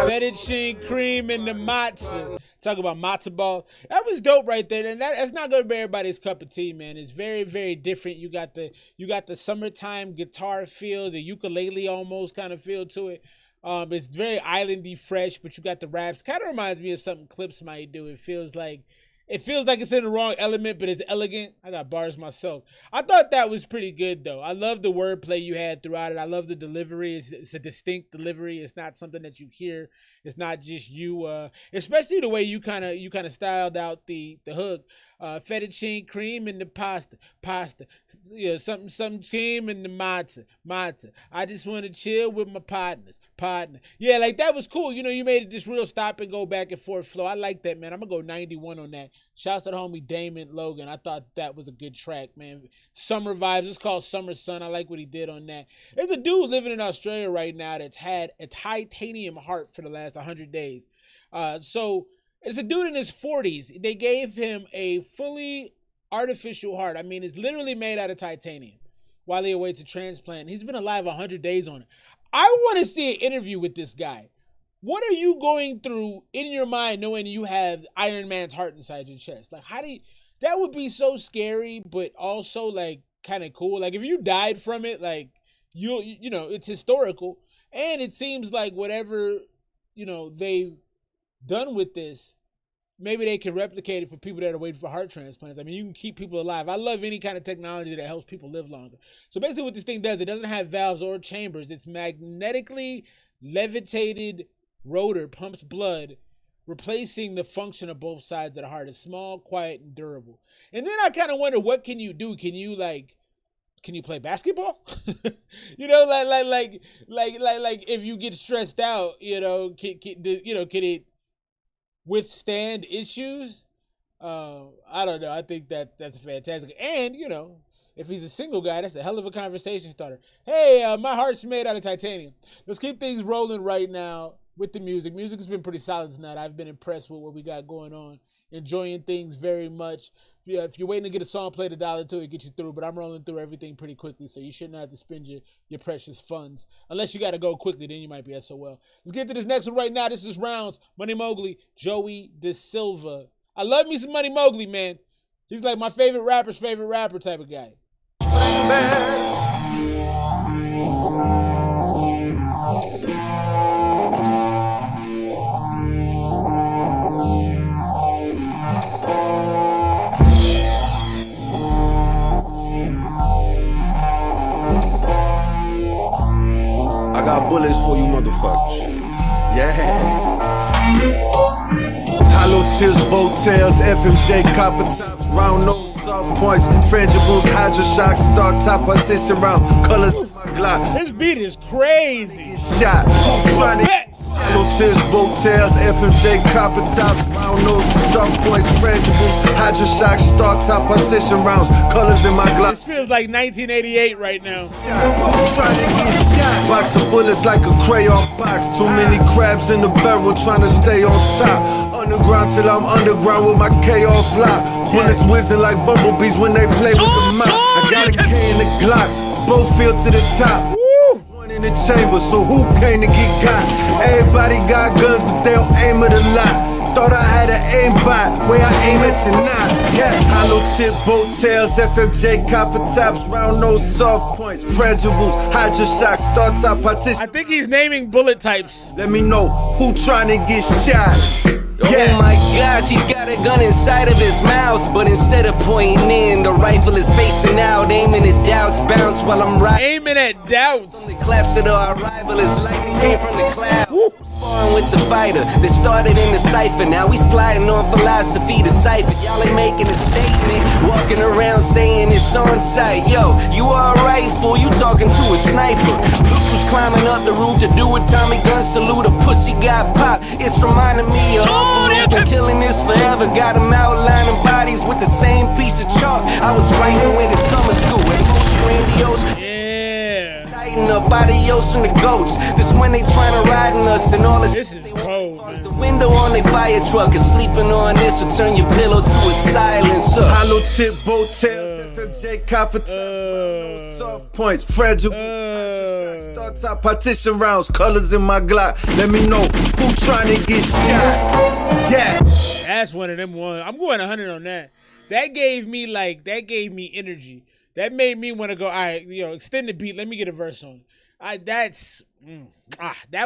Fettuccine cream in the matzo. Talk about matzo ball. That was dope right there. And that's not gonna be everybody's cup of tea, man. It's very, very different. You got the summertime guitar feel, the ukulele almost kind of feel to it. It's very islandy fresh, but you got the raps. Kind of reminds me of something Clips might do. It feels like it's in the wrong element, but it's elegant. I got bars myself. I thought that was pretty good, though. I love the wordplay you had throughout it. I love the delivery. It's a distinct delivery. It's not something that you hear. It's not just you. Especially the way you kind of styled out the hook. Fettuccine cream in the pasta, you know, some cream in the matzo. I just want to chill with my partner. Yeah, like that was cool. You know, you made it this real stop and go back and forth flow. I like that, man. I'm gonna go 91 on that. Shouts to the homie Daum and Logan. I thought that was a good track, man. Summer vibes. It's called Summer Sun. I like what he did on that. There's a dude living in Australia right now that's had a titanium heart for the last 100 days. So it's a dude in his 40s. They gave him a fully artificial heart. I mean, it's literally made out of titanium while he awaits a transplant. He's been alive 100 days on it. I want to see an interview with this guy. What are you going through in your mind knowing you have Iron Man's heart inside your chest? Like, how do you, that would be so scary, but also like kind of cool. Like if you died from it, like you know, it's historical. And it seems like whatever, you know, they've done with this, maybe they can replicate it for people that are waiting for heart transplants. I mean, you can keep people alive. I love any kind of technology that helps people live longer. So basically what this thing does, it doesn't have valves or chambers. It's magnetically levitated rotor pumps blood, replacing the function of both sides of the heart. It's small, quiet, and durable. And then I kind of wonder, what can you do? Can you play basketball? You know, like if you get stressed out, you know, can it withstand issues? I don't know. I think that's fantastic. And you know, if he's a single guy, that's a hell of a conversation starter. Hey, my heart's made out of titanium. Let's keep things rolling right now with the music. Music has been pretty solid tonight. I've been impressed with what we got going on. Enjoying things very much. Yeah, if you're waiting to get a song played $1 to it, get you through. But I'm rolling through everything pretty quickly, so you shouldn't have to spend your precious funds. Unless you got to go quickly, then you might be SOL. Let's get to this next one right now. This is Rounds, Money Mogly, Joey DaSilva. I love me some Money Mogly, man. He's like my favorite rapper's favorite rapper type of guy. I got bullets for you motherfuckers. Yeah. Hollow tips, bow tails, FMJ, copper tops, round nose, soft points, frangibles, hydro shocks, star top, partition round, colors in my Glock. This beat is crazy. Shot, trying to hollow tips, bow tails, FMJ, copper tops, round nose, soft points, frangibles, hydro shocks, star top, partition rounds, colors in my Glock. This feels like 1988 right now. Trying to get shot. Box of bullets like a crayon box. Too many crabs in the barrel trying to stay on top. Underground till I'm underground with my K off lock. Bullets whizzing like bumblebees when they play with the mop. I got a K in the Glock, both feel to the top. One in the chamber, so who came to get got? Everybody got guns, but they don't aim at a lot. Thought I had an aim bot, where I aim at you not. Yeah, hollow tip, boat tails, FFJ, copper tops, round nose, soft points, fragibles, hydro shocks, star top partition. I think he's naming bullet types. Let me know who trying to get shot. Yeah. Oh my gosh, he's got a gun inside of his mouth, but instead of pointing in, the rifle is facing out, aiming at doubts, bounce while I'm riding. Aiming at doubts. The claps of our arrival is lightning came from the cloud. Sparring with the fighter that started in the cipher. Now he's plotting on philosophy to cipher. Y'all ain't making a statement, walking around saying it's on sight. Yo, you alright, fool? You talking to a sniper. Look who's climbing up the roof to do a Tommy gun salute. A pussy got popped. It's reminding me of Uncle Luke. Been killing this forever. Got him outlining bodies with the same piece of chalk I was writing with in summer school. At most grandiose. Tighten up adios and the goats. This when they trying to ride on us and all this. This is cold. The window on their fire truck is sleeping on this. Will turn your pillow to a silencer. Hollow tip, boat tails, FFJ, copper tops, soft points, fragile. Star top partition rounds, colors in my Glock. Let me know who trying to get shot. Yeah. That's one of them ones. I'm going 100 on that. That gave me energy. That made me want to go, all right, you know, extend the beat. Let me get a verse on. That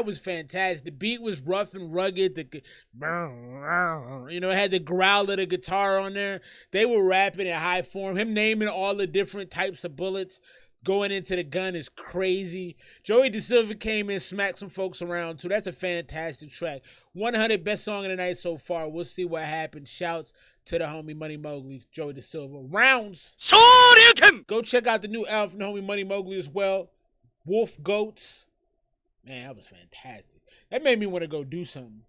was fantastic. The beat was rough and rugged. It had the growl of the guitar on there. They were rapping in high form. Him naming all the different types of bullets going into the gun is crazy. Joey DaSilva came in, smacked some folks around too. That's a fantastic track. 100 best song of the night so far. We'll see what happens. Shouts to the homie Money Mogly, Joey DaSilva. Rounds. Go check out the new album from the homie Money Mogly as well. Wolf Goats. Man, that was fantastic. That made me want to go do something.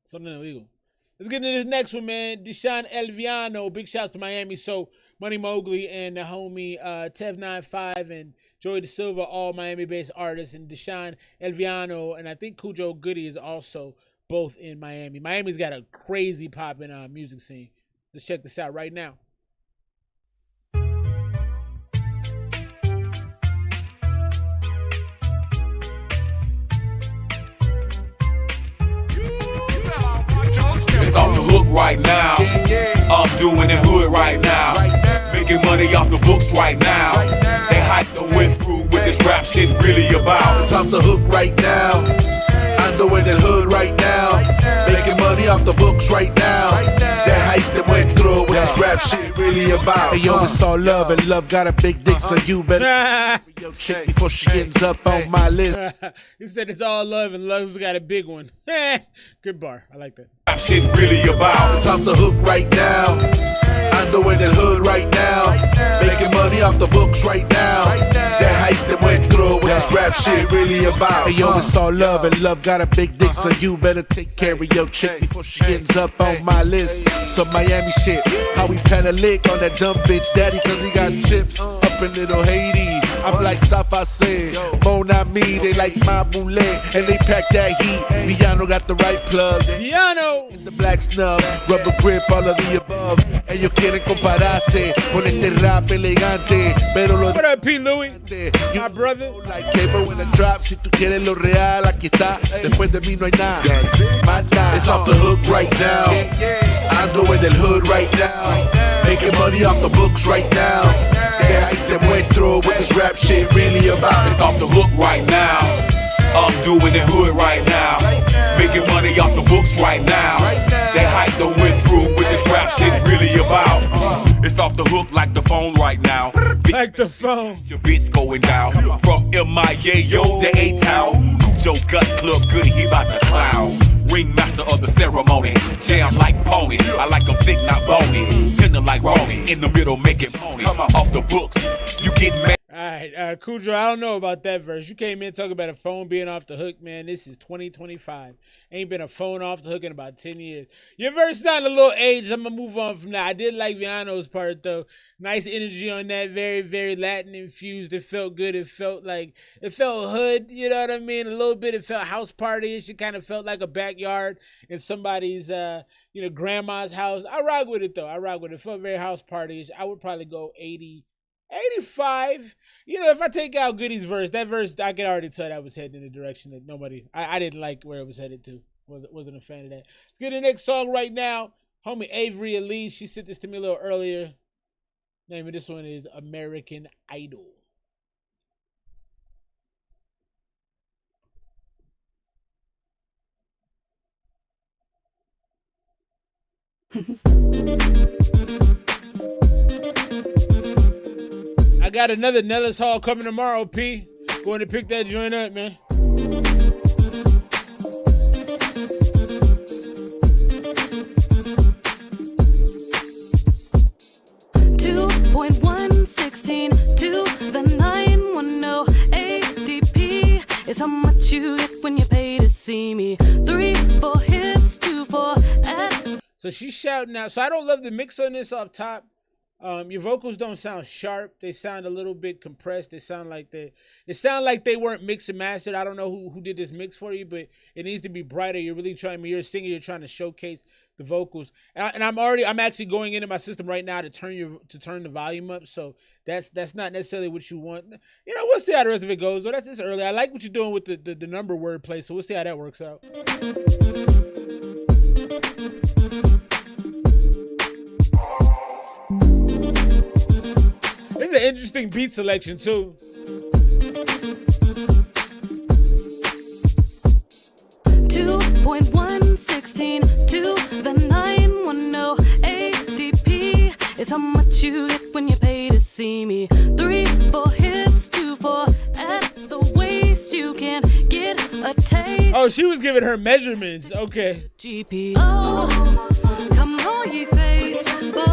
Something illegal. Let's get into this next one, man. DaShon El Villano. Big shouts to Miami. So Money Mogly and the homie Tev95 and Joey DaSilva, all Miami-based artists, and DaShon El Villano, and I think Khujo Goodie is also both in Miami. Miami's got a crazy popping music scene. Let's check this out right now. It's off the hook right now. I'm doing it hood right now. Making money off the books right now. They hype the went through with this rap shit really about. It's off the hook right now. I'm doing it hood right now. Making money off the books right now. That hype that went through with this rap shit really about. Hey yo, it's all love, and love got a big dick, so you better yo chick before she ends up on my list. He said it's all love, and love's got a big one. Good bar. I like that. Rap shit really about. It's off the hook right now. I'm doing it hood right now. Making money off the books right now. That hype that went through with this rap shit really about. Hey yo, it's all love, and love got a big dick, so you better take care of your chick before she ends up on my list. Some Miami shit, how we pen a lick on that dumb bitch daddy, cause he got chips up in little Haiti. I'm like Safa said, Mon Ami, they like my boulet, and they pack that heat. Villano got the right plug. Villano in the black snub, rubber grip, all of the above. Ellos quieren compararse con este rap elegante, pero lo what up, P. Louis? My brother. Like saber when I drop, si tú quieres lo real, aquí está. Después de mí no hay nada. It's off the hook right now. I'm doing the hood right now. Making money off the books right now. The hype that went through with this rap shit really about. It's off the hook right now. I'm doing it hood right now. Making money off the books right now. That hype that went through with this rap shit really about. It's off the hook like the phone right now. Like the phone. Your bitch going down. From MIA, yo, to A-Town. Khujo Gut Club, Goodie, he about to clown. Ringmaster of the ceremony. Jam like pony. I like them thick, not bony. Tender like Ronnie. In the middle, make it pony. Off the books, you get mad. Alright, Khujo, I don't know about that verse. You came in talking about a phone being off the hook, man. This is 2025. Ain't been a phone off the hook in about 10 years. Your verse sounded a little aged. I'm gonna move on from that. I did like Villano's part though. Nice energy on that. Very, very Latin infused. It felt good. It felt hood. You know what I mean? A little bit. It felt house party-ish. It kind of felt like a backyard in somebody's, grandma's house. I rock with it though. I rock with it. It felt very house party-ish. I would probably go 80. 85. You know, if I take out Goodie's verse, that verse, I could already tell that was heading in a direction that I didn't like where it was headed to. Wasn't a fan of that. Let's get the next song right now. Homie Avery Elise, she sent this to me a little earlier. Name of this one is American Idol. I got another Nellis Hall coming tomorrow, P. Going to pick that joint up, man. Is how much you get when you pay to see me. 3 4 hips, 2 4 ass. So she's shouting out. So I don't love the mix on this off top. Your vocals don't sound sharp. They sound a little bit compressed. It sound like they weren't mixed and mastered. I don't know who did this mix for you, but it needs to be brighter. You're really trying. You're a singer. You're trying to showcase the vocals. And I'm actually going into my system right now to turn the volume up. So that's not necessarily what you want. You know, we'll see how the rest of it goes. So it's early. I like what you're doing with the number wordplay. So we'll see how that works out. This is an interesting beat selection too. 2.116 to the 910 ADP is how much you get when you pay to see me. 3 4 hips, 2 4 at the waist. You can get a taste. Oh, she was giving her measurements. Okay. GP. Oh, come on, ye faithful.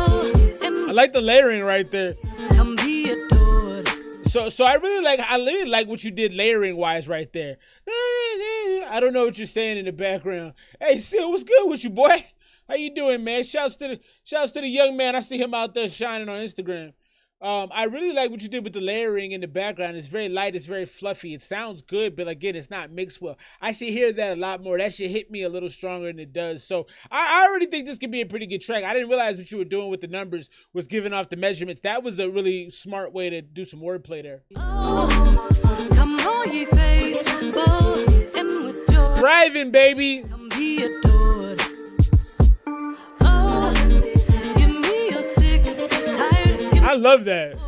I like the layering right there. Come be adored. So I really like what you did layering wise right there. I don't know what you're saying in the background. Hey, Sil, what's good with you, boy? How you doing, man? Shouts to the young man. I see him out there shining on Instagram. I really like what you did with the layering in the background. It's very light, it's very fluffy. It sounds good, but again, it's not mixed well. I should hear that a lot more. That should hit me a little stronger than it does. So I already think this could be a pretty good track. I didn't realize what you were doing with the numbers was giving off the measurements. That was a really smart way to do some wordplay there. Come on, ye faithful, and with joy. Thriving, baby. Come be adored. Oh, give me your sick, tired. I love that.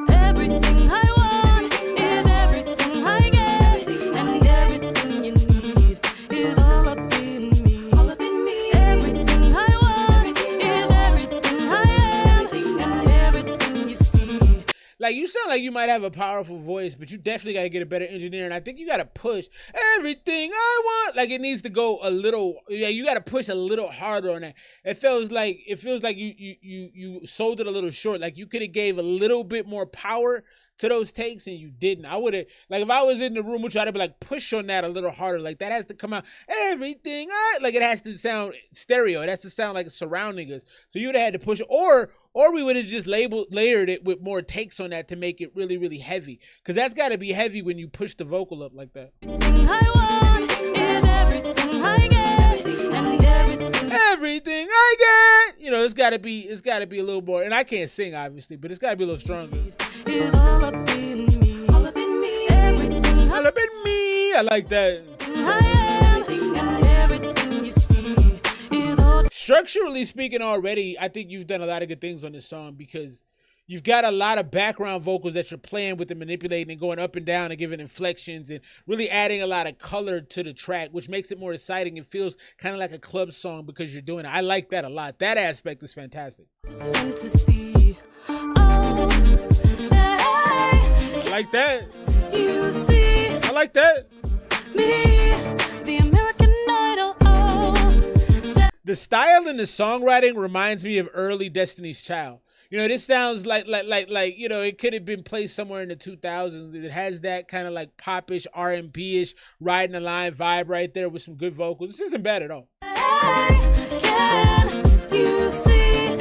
Everything I want is everything I get, and everything you need is all up in me. All up in me. Everything I want is everything I am, and everything you see. Like, you sound like you might have a powerful voice, but you definitely got to get a better engineer. And I think you got to push everything I want. Like, it needs to go a little, yeah, you got to push a little harder on that. It feels like you sold it a little short. Like, you could have gave a little bit more power to those takes and you didn't. I would have, like, if I was in the room with you, I'd be like, push on that a little harder. Like, that has to come out everything like, it has to sound stereo. It has to sound like surrounding us. So you would have had to push it, or we would have just layered it with more takes on that to make it really, really heavy, because that's got to be heavy when you push the vocal up like that. Everything I get, you know, it's got to be a little more. And I can't sing, obviously, but it's got to be a little stronger. Is all up in me, all up in me, everything all up in me. I like that. I am, and everything you see is all. Structurally speaking, already, I think you've done a lot of good things on this song, because you've got a lot of background vocals that you're playing with and manipulating and going up and down and giving inflections and really adding a lot of color to the track, which makes it more exciting. It feels kind of like a club song because you're doing it. I like that a lot. That aspect is fantastic. I like that. You see, I like that. Me, the American Idol. Oh, the style and the songwriting reminds me of early Destiny's Child. You know, this sounds like you know, it could have been placed somewhere in the 2000s. It has that kind of like popish, R&B-ish, riding the line vibe right there with some good vocals. This isn't bad at all. Can you see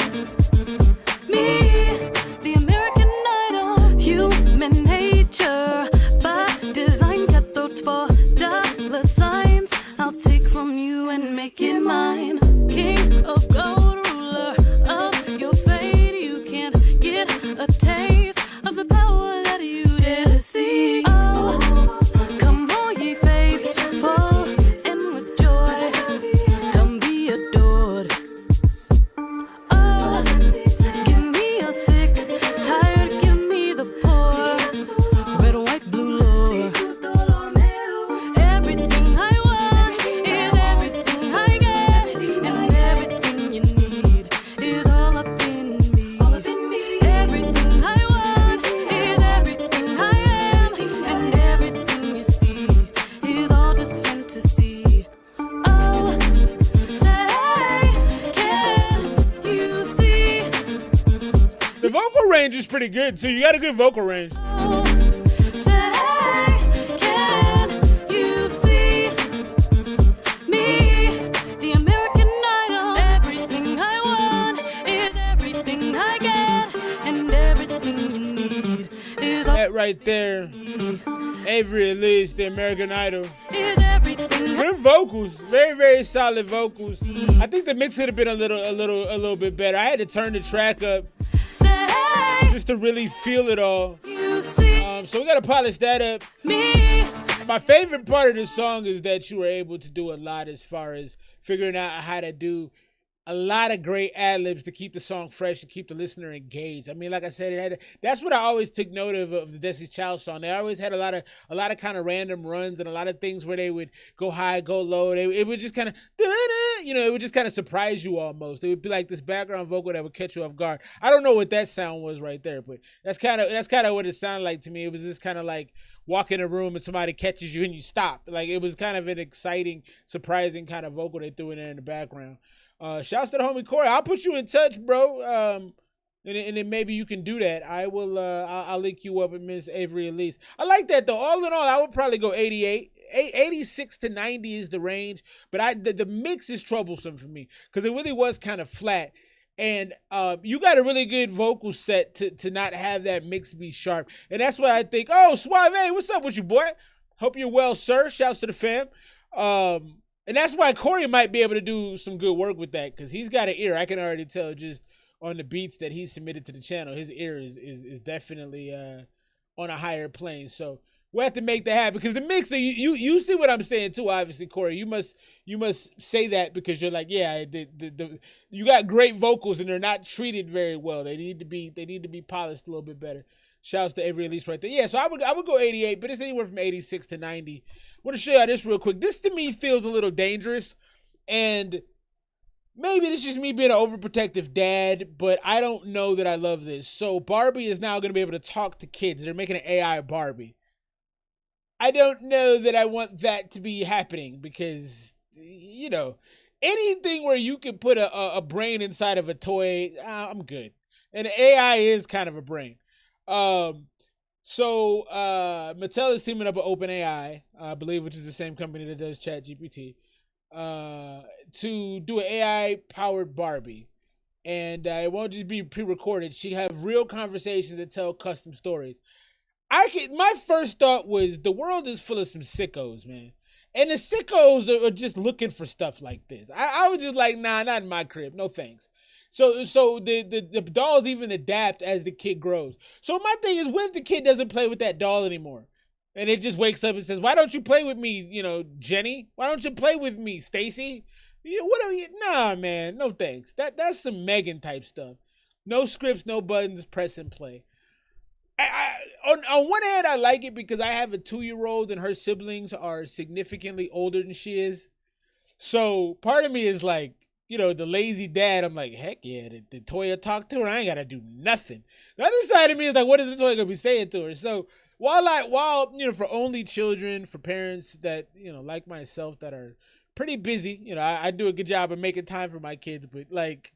me, the American Idol? Human nature by design, got those $4 signs. I'll take from you and make it mine. King of gold, ruler of your fate. Get a taste of the power that you dare to see. Oh, come on, ye faithful, and with joy, come be adored. Oh, give me your sick, tired, give me the poor, red, white, blue, Lord. Everything I want is everything I get, and everything you need is all up in me. All up in me. Everything I want is everything I am, and everything you see is all just fantasy. Oh, say, can you see? The vocal range is pretty good, so you got a good vocal range. Oh, say, can you see me, the American Idol? Everything I want is everything I get, and everything you need is all that right there. Avery Elise, the American Idol. is everything. Good vocals, very, very solid vocals. I think the mix could have been a little bit better. I had to turn the track up just to really feel it all. So we gotta polish that up. My favorite part of this song is that you were able to do a lot as far as figuring out how to do a lot of great ad-libs to keep the song fresh and keep the listener engaged. I mean, like I said, that's what I always took note of the Destiny's Child song. They always had a lot of kind of random runs and a lot of things where they would go high, go low. It would just kind of, you know, it would just kind of surprise you almost. It would be like this background vocal that would catch you off guard. I don't know what that sound was right there, but that's kind of what it sounded like to me. It was just kind of like walk in a room and somebody catches you and you stop. Like, it was kind of an exciting, surprising kind of vocal they threw in there in the background. Shouts to the homie Corey. I'll put you in touch, bro. And then maybe you can do that. I will. I'll link you up with Miss Avery Elise. I like that though. All in all, I would probably go 88. 86 to 90 is the range, but the mix is troublesome for me because it really was kind of flat. And you got a really good vocal set to not have that mix be sharp. And that's why I think, oh, Suave, what's up with you, boy? Hope you're well, sir. Shouts to the fam. And that's why Corey might be able to do some good work with that, because he's got an ear. I can already tell just on the beats that he submitted to the channel. His ear is definitely on a higher plane. So we'll have to make that happen, because the mixer, you see what I'm saying too, obviously, Corey. You must say that because you're like, yeah, you got great vocals and they're not treated very well. They need to be polished a little bit better. Shouts to every release right there. Yeah, so I would go 88, but it's anywhere from 86 to 90. I want to show y'all this real quick. This to me feels a little dangerous, and maybe it's just me being an overprotective dad, but I don't know that I love this. So Barbie is now going to be able to talk to kids. They're making an AI Barbie. I don't know that I want that to be happening, because, you know, anything where you can put a brain inside of a toy, I'm good. And AI is kind of a brain. So Mattel is teaming up with OpenAI, I believe, which is the same company that does ChatGPT, to do an AI-powered Barbie. And it won't just be pre-recorded. She have real conversations that tell custom stories. My first thought was the world is full of some sickos, man. And the sickos are just looking for stuff like this. I was just like, nah, not in my crib. No thanks. So the dolls even adapt as the kid grows. So my thing is, what if the kid doesn't play with that doll anymore? And it just wakes up and says, why don't you play with me, you know, Jenny? Why don't you play with me, Stacy? You know, whatever. Nah, man, no thanks. That's some Megan type stuff. No scripts, no buttons, press and play. On one hand, I like it because I have a 2-year-old and her siblings are significantly older than she is. So part of me is like, you know, the lazy dad. I'm like, heck yeah, the toy will talk to her. I ain't got to do nothing. The other side of me is like, what is the toy going to be saying to her? So while, you know, for only children, for parents that, you know, like myself, that are pretty busy, you know, I do a good job of making time for my kids, but like,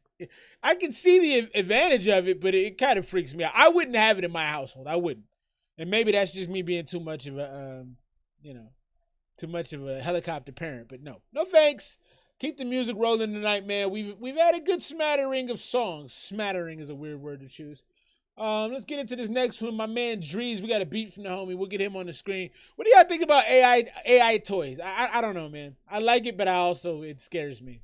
I can see the advantage of it, but it kind of freaks me out. I wouldn't have it in my household. I wouldn't. And maybe that's just me being too much of a, too much of a helicopter parent. But no thanks. Keep the music rolling tonight, man. We've had a good smattering of songs. Smattering is a weird word to choose. Let's get into this next one. My man Drees, we got a beat from the homie. We'll get him on the screen. What do y'all think about AI toys? I don't know, man. I like it, but it scares me.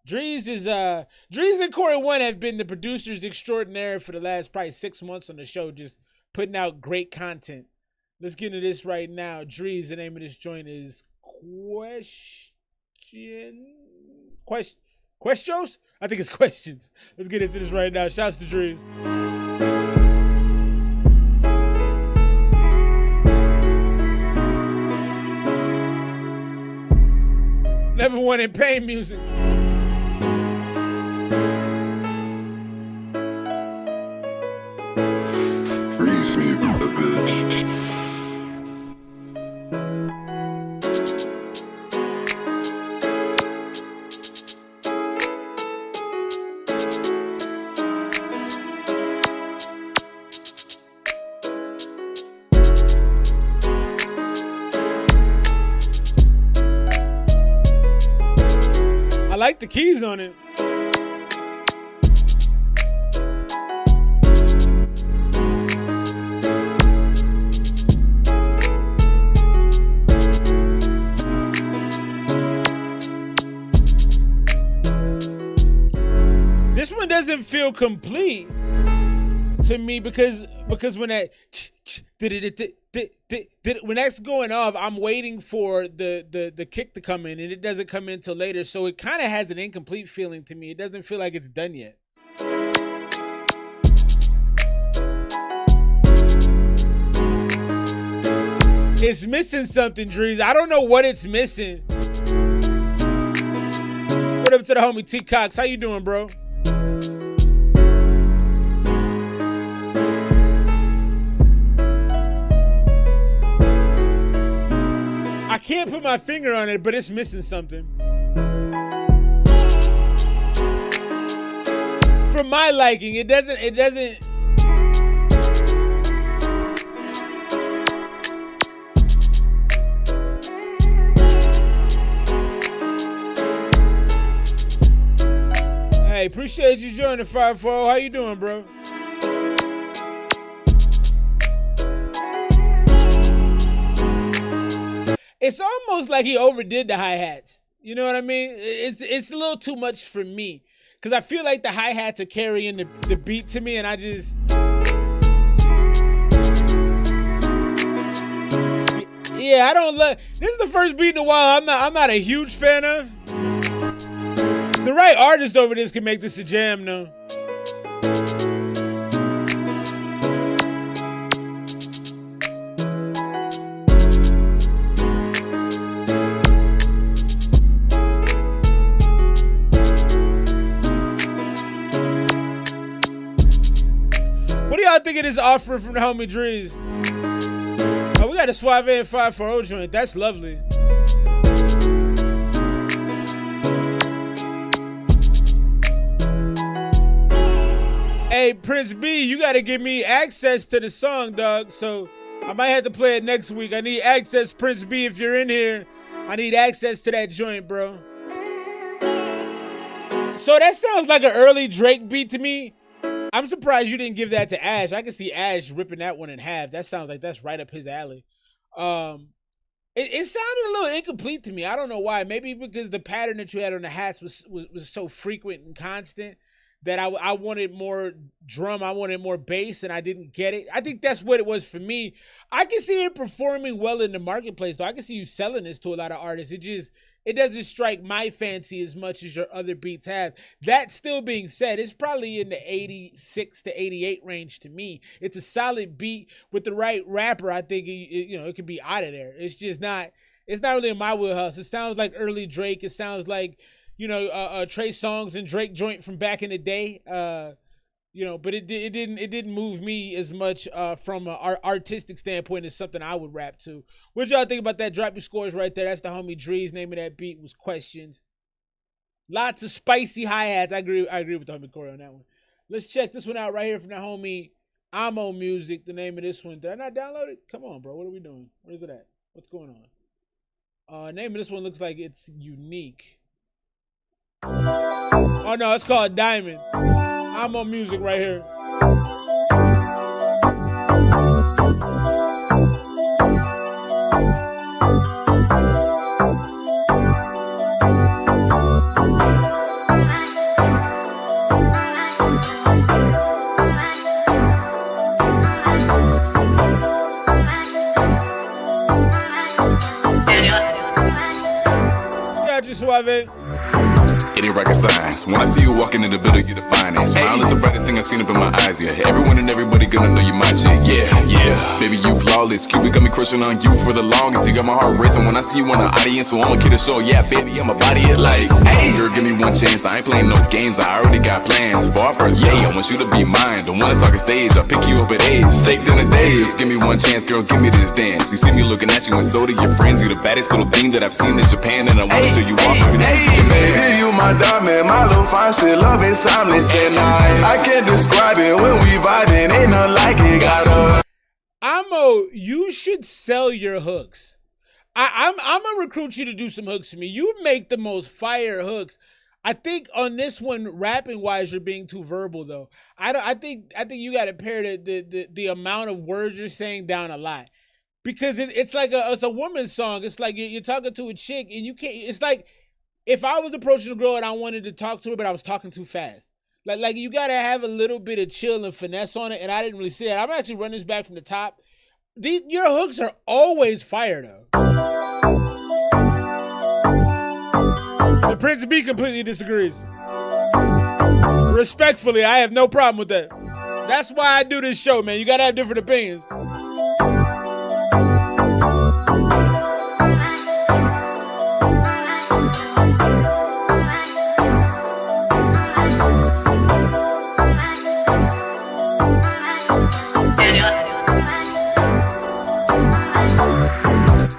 Drees and Corey 1 have been the producers extraordinaire for the last probably 6 months on the show, just putting out great content. Let's get into this right now. Drees, the name of this joint is Questions? I think it's Questions. Let's get into this right now. Shouts to Drees. Never one in pain music. Freeze me, a bitch. I like the keys on it. This one doesn't feel complete to me because when that when that's going off, I'm waiting for the kick to come in, and it doesn't come in till later, so it kind of has an incomplete feeling to me. It doesn't feel like it's done yet. It's missing something, Drees. I don't know what it's missing. What up to the homie T Cox? How you doing, bro? I can't put my finger on it, but it's missing something. For my liking, it doesn't. Hey, Hey, appreciate you joining 5-4. How you doing, bro? It's almost like he overdid the hi-hats. You know what I mean? It's a little too much for me. Because I feel like the hi-hats are carrying the beat to me, and I just... Yeah, I don't love... This is the first beat in a while I'm not a huge fan of. The right artist over this can make this a jam, though. What do y'all think of this offer from the homie Drees? Oh, we got a Suave and 540 joint. That's lovely. Hey, Prince B, you got to give me access to the song, dog. So I might have to play it next week. I need access, Prince B, if you're in here. I need access to that joint, bro. So that sounds like an early Drake beat to me. I'm surprised you didn't give that to Ash. I can see Ash ripping that one in half. That sounds like that's right up his alley. It sounded a little incomplete to me. I don't know why. Maybe because the pattern that you had on the hats was so frequent and constant that I wanted more drum, I wanted more bass, and I didn't get it. I think that's what it was for me. I can see it performing well in the marketplace, though. I can see you selling this to a lot of artists. It doesn't strike my fancy as much as your other beats have. That still being said, it's probably in the 86 to 88 range to me. It's a solid beat with the right rapper. I think it could be out of there. It's just not. It's not really in my wheelhouse. It sounds like early Drake. It sounds like Trey Songz and Drake joint from back in the day. But it didn't move me as much from an artistic standpoint as something I would rap to. What y'all think about that? Drop your scores right there. That's the homie Drees. Name of that beat was Questions. Lots of spicy hi-hats. I agree with the homie Corey on that one. Let's check this one out right here from the homie Amo Music. The name of this one. Did I not download it? Come on, bro. What are we doing? Where is it at? What's going on? Name of this one looks like it's unique. Oh no, it's called Diamond. I'm on music right here. Got you, Suave. It ain't rocket science. When I see you walking in the building, you define it. Smile is the brightest thing I've seen up in my eyes, yeah. Everyone and everybody gonna know you my chick, yeah. Baby, you flawless. Cupid got me crushing on you for the longest. You got my heart racing when I see you in the audience, so I'ma kid a show, yeah, baby, I'ma body it like, hey, girl, give me one chance. I ain't playing no games, I already got plans. Bar first, yeah, I want you to be mine. Don't wanna talk on stage, I'll pick you up at age. Staked in the days, just give me one chance, girl, give me this dance. You see me looking at you and so do your friends. You the baddest little thing that I've seen in Japan, and I wanna show you off every day. Baby, you my diamond, my little fine shit, love is timeless, and I can't describe it when we vibing, ain't nothing like it. Amo, you should sell your hooks. I'm gonna recruit you to do some hooks for me. You make the most fire hooks. I think on this one, rapping wise, you're being too verbal though. I think you got to pare the amount of words you're saying down a lot, because it's like it's a woman's song. It's like you're talking to a chick and you can't. It's like if I was approaching a girl and I wanted to talk to her, but I was talking too fast. Like you gotta have a little bit of chill and finesse on it, and I didn't really see that. I'm actually running this back from the top. Your hooks are always fire though. So Prince B completely disagrees. Respectfully, I have no problem with that. That's why I do this show, man. You gotta have different opinions.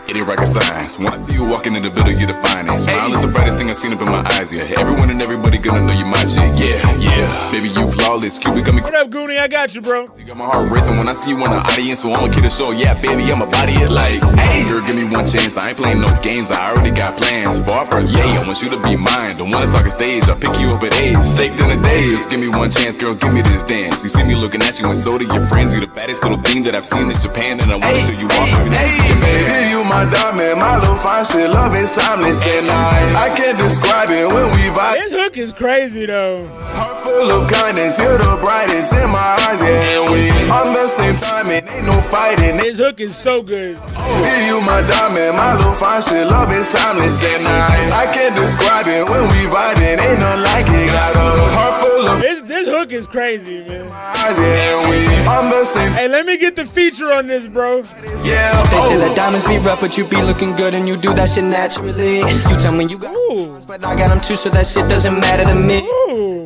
It ain't rocket science. When I see you walking in the building, you're the finest. Smile is the brightest thing I've seen up in my eyes, yeah. Everyone and everybody gonna know you my chick, yeah. Baby, you flawless, Cupid got me. What up, Goodie? I got you, bro. You got my heart racing when I see you in the audience, so I'ma keep it show, yeah, baby, I'ma body it like, hey, girl, give me one chance. I ain't playing no games, I already got plans. For our first, yeah, I want you to be mine. Don't wanna talk on stage, I'll pick you up at age. Staked in the days, just give me one chance, girl, give me this dance. You see me looking at you and so do your friends. You the baddest little thing that I've seen in Japan, and I wanna show you off every day. Hey, baby, you my diamond, my little fine shit. Love is timeless, and I can't describe it when we vibe. This hook is crazy though. Heart full of kindness, you're the brightest in my eyes, yeah. And we on the same time, and ain't no fighting. This hook is so good. Hey, you my diamond, my little fine shit. Love is timeless, and I can't describe it when we vibing. Ain't no like it. Got a heart full of. This hook is crazy, man. Yeah, and we on the same. Hey, let me get the feature on this, bro. Yeah. They say that diamonds be rough, but you be looking good and you do that shit naturally. You tell me you got some, but I got them too, so that shit doesn't matter to me.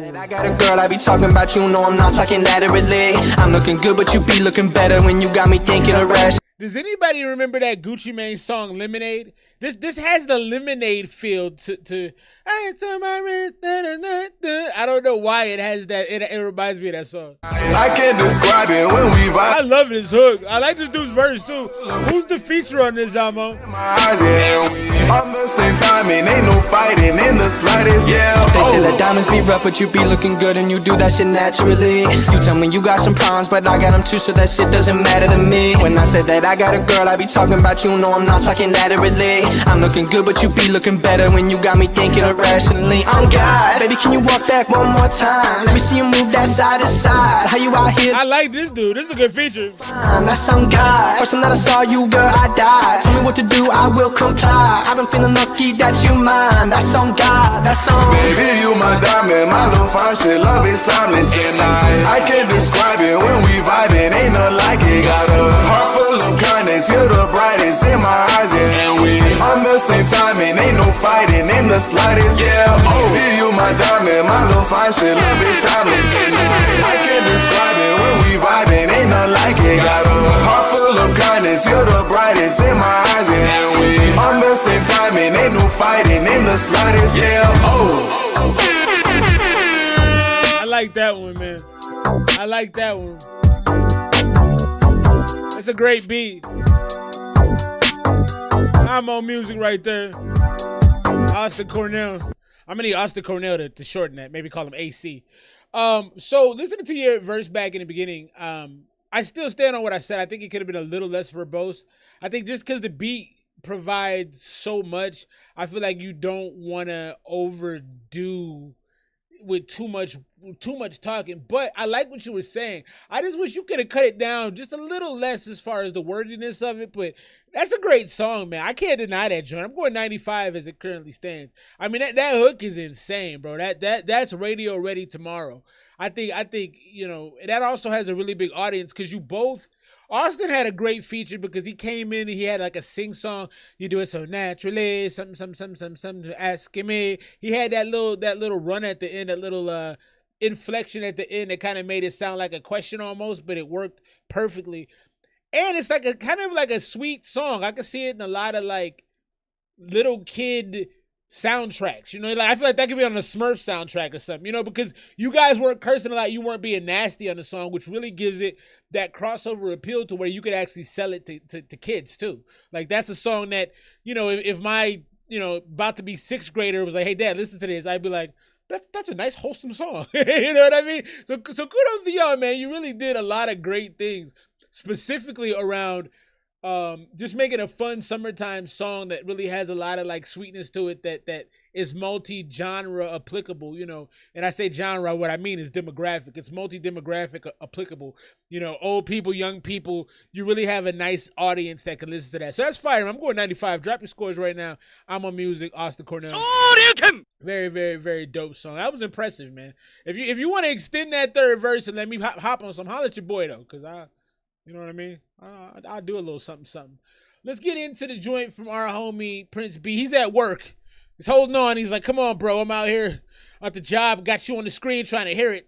And I got a girl, I be talking about you, no, I'm not talking laterally. I'm looking good, but you be looking better when you got me thinking of rash. Does anybody remember that Gucci Mane song Lemonade? This has the Lemonade feel to I saw my wrist, I don't know why it has that. It reminds me of that song. I can't describe it when we vibe. I love this hook. I like this dude's verse too. Who's the feature on this, Amo? Yeah, we on the same time, and ain't no fighting in the slightest. Yeah. They say that diamonds be rough, but you be looking good and you do that shit naturally. You tell me you got some problems, but I got them too, so that shit doesn't matter to me. When I said that I got a girl, I be talking about you, no, I'm not talking laterally. I'm looking good, but you be looking better when you got me thinking irrationally. Oh God, baby, can you walk back one more time? Let me see you move that side to side. How you out here? I like this dude. This is a good feature. That's on God. First time that I saw you, girl, I died. Tell me what to do, I will comply. I've been feeling lucky that you mine. That's on God. That's on. Baby, you my diamond, my little fine shit. Love is timeless, and I can't describe it when we vibing. Ain't nothing like it. Got a heart full of kindness. You're the brightest in my eyes, yeah. And we on the same time, and ain't no fighting in the slightest. Yeah, baby, you my diamond, my little fine shit. Love is timeless, and I can't describe it when we vibing. Ain't nothing like it. Got a heart full of kindness. You're the brightest in my eyes, yeah. And we on the same time, and ain't no fighting in the slightest. Yeah, I like that one, man. I like that one. It's a great beat. I'm on music right there. Austin Cornell. I'm gonna need Austin Cornell to shorten that. Maybe call him AC. So listening to your verse back in the beginning, I still stand on what I said. I think it could have been a little less verbose. I think just because the beat provides so much, I feel like you don't want to overdo with too much talking. But I like what you were saying. I just wish you could have cut it down just a little less as far as the wordiness of it. But that's a great song, man. I can't deny that joint. I'm going 95 as it currently stands. I mean, that hook is insane, bro. That's radio ready tomorrow. I think you know, that also has a really big audience because you both. Austin had a great feature because he came in and he had like a sing song. You do it so naturally, something asking me. He had that little run at the end, that little inflection at the end that kind of made it sound like a question almost, but it worked perfectly. And it's like a kind of like a sweet song. I could see it in a lot of like little kid soundtracks, you know, like I feel like that could be on a Smurf soundtrack or something, you know, because you guys weren't cursing a lot, you weren't being nasty on the song, which really gives it that crossover appeal to where you could actually sell it to kids too. Like that's a song that, you know, if my, you know, about to be sixth grader was like, hey dad, listen to this, I'd be like, that's a nice wholesome song. You know what I mean? So kudos to y'all, man. You really did a lot of great things, specifically around just making a fun summertime song that really has a lot of like sweetness to it that is multi-genre applicable, you know. And I say genre, what I mean is demographic. It's multi-demographic applicable. You know, old people, young people, you really have a nice audience that can listen to that. So that's fire. I'm going 95. Drop your scores right now. I'm on music, Austin Cornell. Very, very, very dope song. That was impressive, man. If you want to extend that third verse and let me hop on some, holler at your boy though, because you know what I mean? I'll do a little something. Let's get into the joint from our homie, Prince B. He's at work. He's holding on. He's like, come on, bro. I'm out here at the job. Got you on the screen trying to hear it.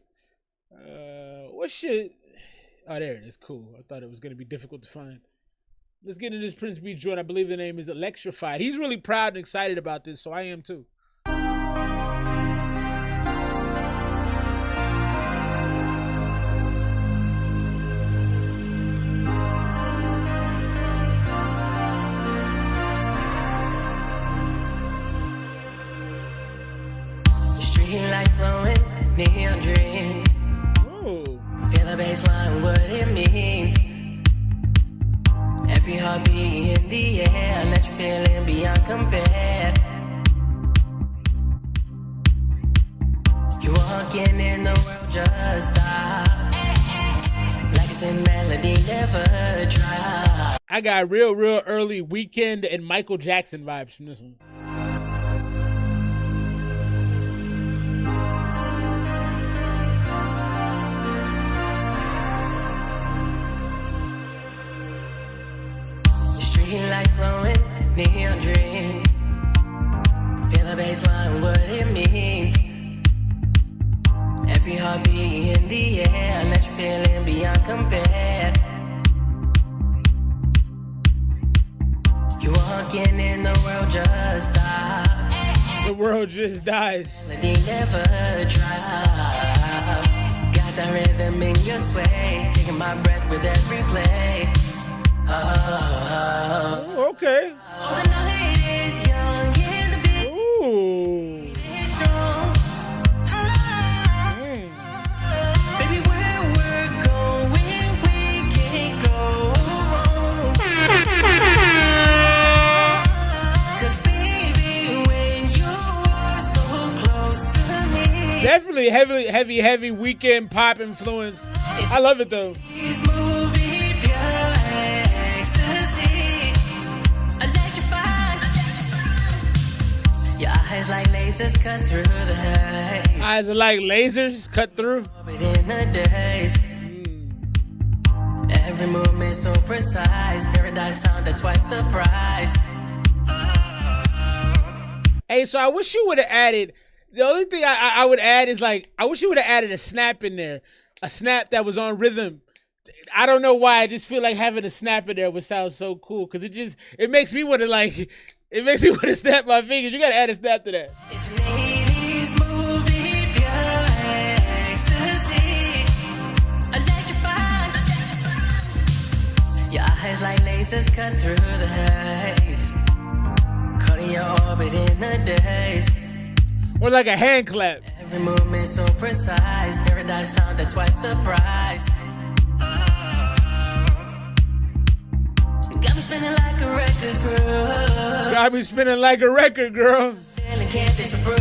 What shit? Oh, there it is. Cool. I thought it was going to be difficult to find. Let's get into this Prince B joint. I believe the name is Electrified. He's really proud and excited about this, so I am too. Street lights glowing, neon dreams. Ooh. Feel the baseline, what it means. Every heartbeat in the air, let you feeling beyond compare. You walking in the world, just stop. Like it's a melody, never drop. I got real early Weekend and Michael Jackson vibes from this one. Street lights glowing, neon dreams. Feel the baseline, what it means. Every heartbeat in the air, let you feeling beyond compare. You walking in the world, just stop. The world just dies. Melody never drop. Got that rhythm in your sway, taking my breath with every play. Oh, okay. Oh, the night is young and the beat is strong. Baby, where we're going, we can't go wrong. 'Cause baby, when you're so close to me, Definitely heavy Weekend pop influence. I love it though. it's movie pure ecstasy. Electrified. Your eyes like lasers cut through the haze. Eyes are like lasers cut through. But in a daze. Every movement so precise. Paradise found at twice the price. Hey, so I wish you would have added. The only thing I would add is like I wish you would have added a snap in there, a snap that was on rhythm. I don't know why. I just feel like having a snap in there would sound so cool because it makes me want to snap my fingers. You gotta add a snap to that. It's an 80s movie, pure ecstasy. Electrified. Your eyes like lasers cut through the haze. Caught in your orbit in a daze. Or like a hand clap. Every movement so precise. Paradise found at twice the price. Got me spinning like a record girl. Got me spinning like a record, girl. Feeling can't disapprove.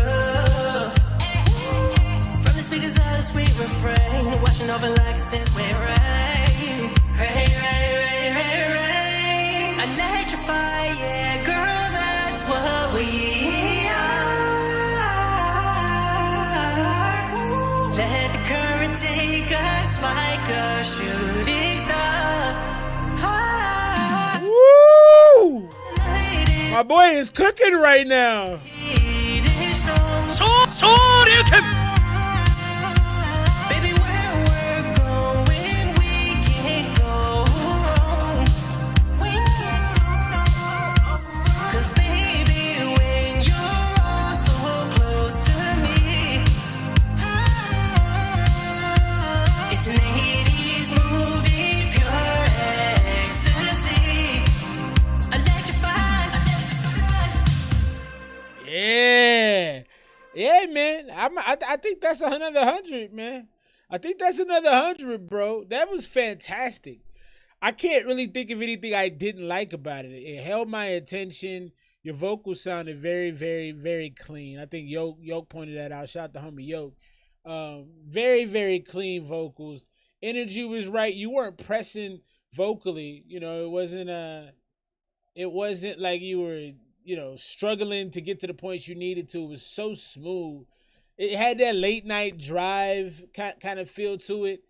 From the speakers of a sweet refrain, watching over like a synthwave rain. Rain, rain, rain, rain, rain. Electrify, yeah, girl, that's what we are. Let the current take us like a shooting star. Woo! My boy is cooking right now. Baby, where we're going, we can't go wrong. We can't go wrong. 'Cause baby, when you're all so close to me, it's an 80s movie, pure ecstasy. Electrified. Yeah, man. I think that's another 100, man. I think that's another 100, bro. That was fantastic. I can't really think of anything I didn't like about it. It held my attention. Your vocals sounded very, very, very clean. I think Yoke pointed that out. Shout out to homie Yoke. Very, very clean vocals. Energy was right. You weren't pressing vocally. You know, it wasn't like you were, struggling to get to the points you needed to. It was so smooth. It had that late night drive kind of feel to it.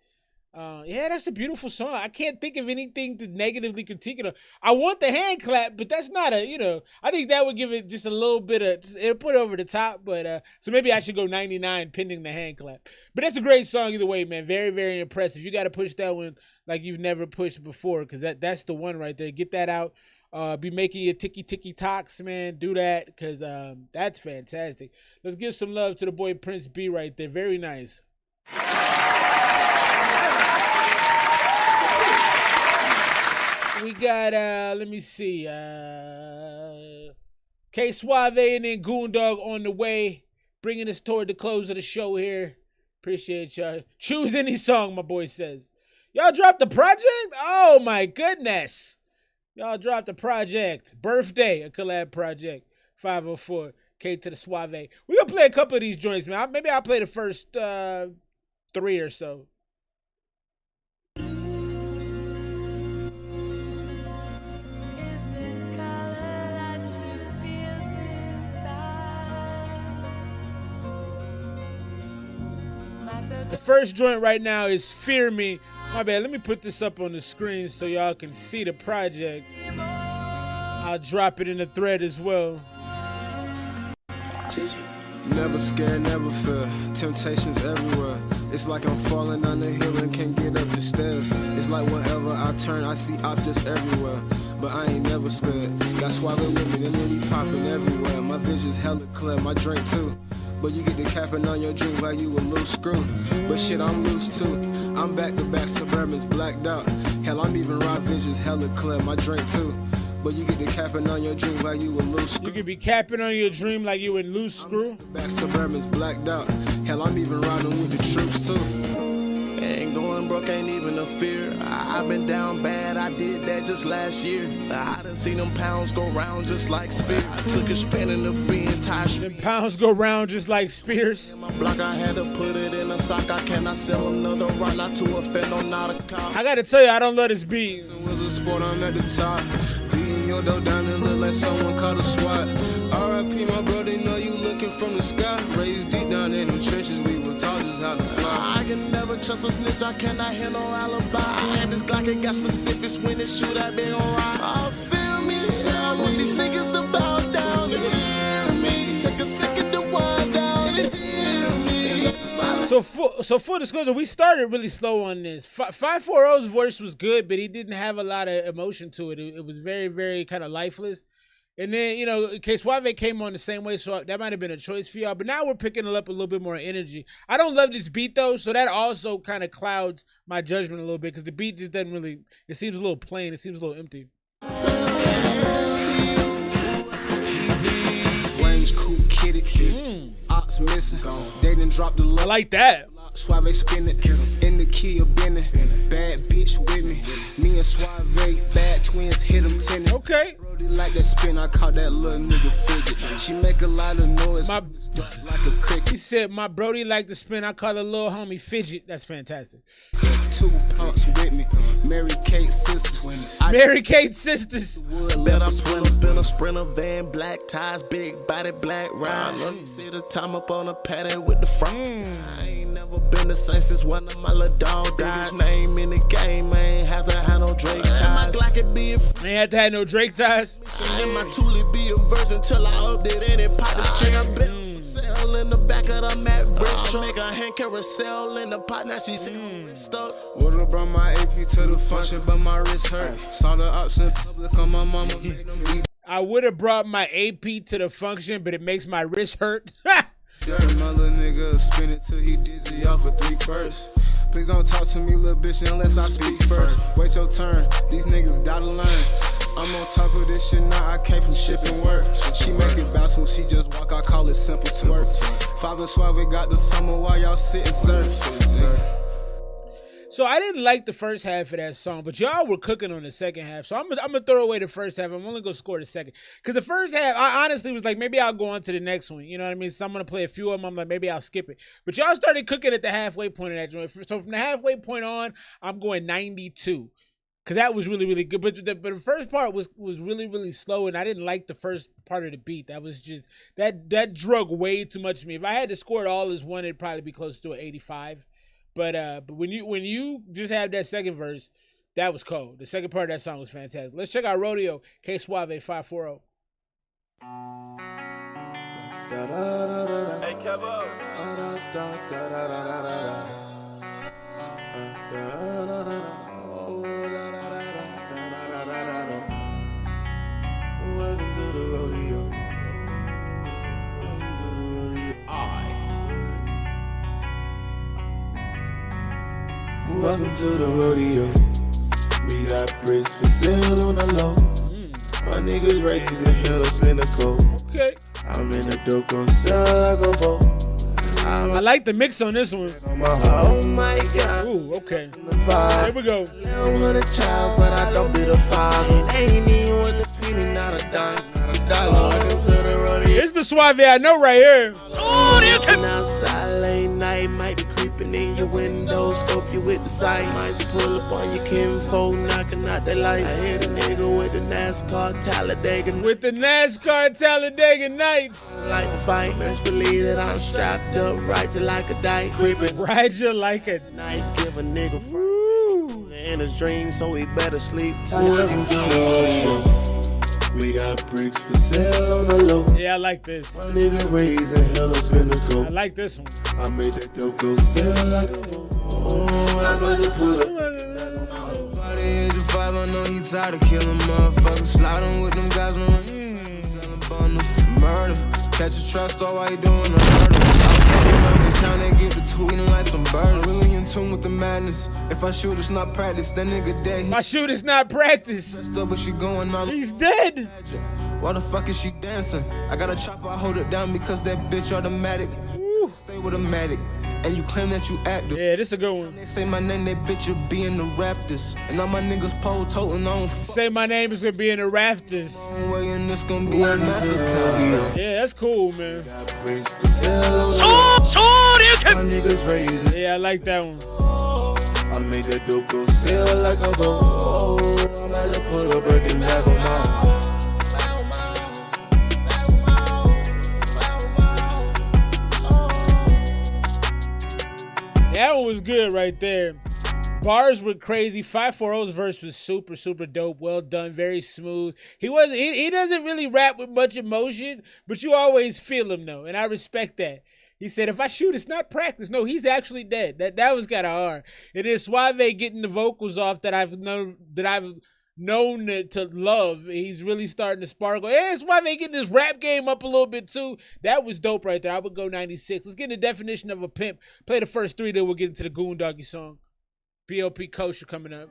Yeah, that's a beautiful song. I can't think of anything to negatively critique it. I want the hand clap, but that's not a, I think that would give it just a little bit of, it'll put it over the top, but, so maybe I should go 99 pending the hand clap. But that's a great song either way, man. Very, very impressive. You got to push that one like you've never pushed before, because that's the one right there. Get that out. Be making your ticky talks, man. Do that, because that's fantastic. Let's give some love to the boy Prince B right there. Very nice. We got, let me see, K Suave and then Goondog on the way, bringing us toward the close of the show here. Appreciate y'all. Choose any song, my boy says. Y'all dropped the project? Oh my goodness. Y'all dropped the project. Birthday, a collab project. 504, K to the Suave. We're going to play a couple of these joints, man. Maybe I'll play the first 3 or so. The first joint right now is Fear Me. My bad, let me put this up on the screen so y'all can see the project. I'll drop it in the thread as well. Never scared, never fear. Temptations everywhere. It's like I'm falling down the hill and can't get up the stairs. It's like wherever I turn, I see objects everywhere. But I ain't never scared. Got swallowed with me, and then we popping everywhere. My vision's hella clear, my drink too. But you get the capping on your drink like you a loose screw. But shit, I'm loose too. I'm back to back, Suburban's blacked out. Hell, I'm even raw visions, hella clear, my drink too. But you get the capping on your drink like you a loose screw. You could be capping on your dream like you in loose screw. Back, Suburban's blacked out. Hell, I'm even riding with the troops too. Ain't going broke, ain't even a fear. I've been down bad, I did that just last year. I done seen them pounds go round just like Spears. I took a spin in the beans, tied. Them pounds go round just like Spears. In my block, I had to put it in a sock. I cannot sell another rock, not to offend, no, not a cop. I gotta tell you, I don't love this beat. It was a sport, I'm at the top. Beating your dough down and look like someone caught a SWAT. R.I.P. my bro, they know you looking from the sky. Raised deep down in the trenches, we was taught just how to fly. I can never trust a snitch, I cannot hear no alibi. And this Glock, it got specifics when it shoot, I been on ride. Oh, feel me, I want these niggas to bow down and hear me. Take a second to wind down and hear me. So full disclosure, we started really slow on this. 540's voice was good, but he didn't have a lot of emotion to it. It was very, very kind of lifeless. And then, K Suave came on the same way, so that might have been a choice for y'all. But now we're picking it up a little bit more energy. I don't love this beat, though, so that also kind of clouds my judgment a little bit, because the beat just doesn't really, it seems a little plain. It seems a little empty. Range cool kitty, ops missing. They done dropped the low. I like that. Suave spin it, in the key of bending. Bad bitch with me. Me and Suave, bad twins hit them tennis. Okay. Brody like that spin, I call that little nigga fidget. She make a lot of noise, like a cricket. He said, my Brody like to spin, I call the little homie fidget. That's fantastic. 2 punks with me, Mary Kate sisters. Mary Kate sisters. Been a sprinter, van, black ties, big body, black ride. Let me see the time up on the paddock with the front. I ain't never been the same since one of my little dog died. Biggest name in the game, I ain't have to have no Drake ties. My Glock could be a I ain't had to have no Drake ties. And my Thule be a version till I update any pockets chair. Sell in the back of the map, bridge make a hand carousel in the pot. Now she say her wrist stuck. Would've brought my AP to the function, but my wrist hurt. Saw the ops in public on my mama. Made them eat. I would have brought my AP to the function, but it makes my wrist hurt. Yeah, my little nigga spin it till he dizzy off of 3 first. Please don't talk to me, little bitch, unless I speak first. Wait your turn, these niggas gotta learn. I'm on top of this shit now, I came from shipping work. She make it bounce when she just walk, I call it simple twerk. Father Suave got the summer while y'all sitting surf. So I didn't like the first half of that song, but y'all were cooking on the second half. So I'm gonna throw away the first half. I'm only gonna score the second. Because the first half, I honestly was like, maybe I'll go on to the next one. You know what I mean? So I'm gonna play a few of them. I'm like, maybe I'll skip it. But y'all started cooking at the halfway point of that joint. So from the halfway point on, I'm going 92. Because that was really, really good. But the first part was really, really slow, and I didn't like the first part of the beat. That was just, that drug way too much to me. If I had to score it all as one, it'd probably be close to an 85. But when you just have that second verse, that was cold. The second part of that song was fantastic. Let's check out Rodeo, K Suave 540. Hey, Kevo. Welcome to the rodeo. Welcome to the rodeo. We got bricks for sale on the low. My niggas raising hell up in the cold. Okay. I'm in the dope gon' sell like a bow. I like the mix on this one. Oh my God. Ooh, okay. Here we go. I don't want a child, but I don't be the father. They ain't even with the penny, not a dime, not a dollar. Welcome to the rodeo. It's the Suave I know right here. Outside late night, might be creeping in your window, scope you with the sight. Might just pull up on your kinfolk, knocking out the lights. I hit a nigga with the NASCAR Talladega. With the NASCAR Talladega Nights. Like to fight, best believe that I'm strapped up, ride you like a dyke. Creeping, ride you like a night, give a nigga in his dreams, so he better sleep tight. Welcome to the rodeo. We got bricks for sale on the low. Yeah, I like this. My nigga raising hell up in the cold. I like this one. I made that dope go sell like a bow. I made it put up. By the age of 5, I know he tired of killing motherfuckers. Sliding with them guys when selling bundles. Murder. Catch a truck star while you doing a murder. I was hanging around in town, they get to tweeting like some birds. Really in tune with the madness. If I shoot, it's not practice. That nigga dead. My shoot is not practice. But she going on. He's dead. Why the fuck is she dancing? I got a chopper, I hold it down because that bitch automatic. Stay with a matic. And you claim that you active. Yeah, this a good one. They say my name, that bitch will be in the Raptors. And all my niggas pole toting on. Say my name is gonna be in the rafters. Way and this gonna be a massacre. Yeah, that's cool, man. Yeah, I like that one. I made that dope go sell like a bow. I'm like to put a breaking back on my. That one was good right there. Bars were crazy. 540's verse was super, super dope. Well done, very smooth. He doesn't really rap with much emotion, but you always feel him though, and I respect that. He said, if I shoot, it's not practice. No, he's actually dead. That was kind of hard. It is Suave getting the vocals off that I've known to love. He's really starting to sparkle. Hey, Suave getting his rap game up a little bit too. That was dope right there. I would go 96. Let's get the definition of a pimp. Play the first 3, then we'll get into the Goondoggy song. P.O.P. Kosher coming up.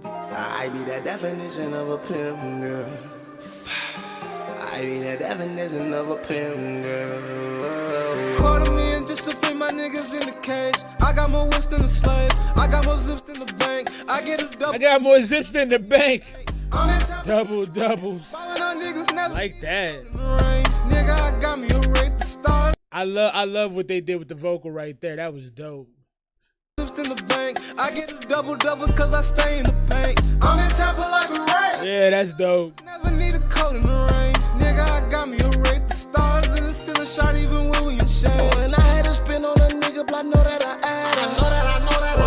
I be that definition of a pimp, girl. I be that definition of a pimp, girl. $250,000 just to feed my niggas in the cage. I got more whips than a slave. I got more zips than the bank. I get a double. I got more zips than the bank. Double doubles. Like that. Nigga, I got me a rape to start. I love what they did with the vocal right there. That was dope. In the bank. I get a double cause I stay in the paint. I'm in Tampa like a rape. Yeah, that's dope. Never need a coat in the rain. Nigga, I got me a rape. The stars in the ceiling shot even when we in shade. And I had to spin on a nigga, but I know that I know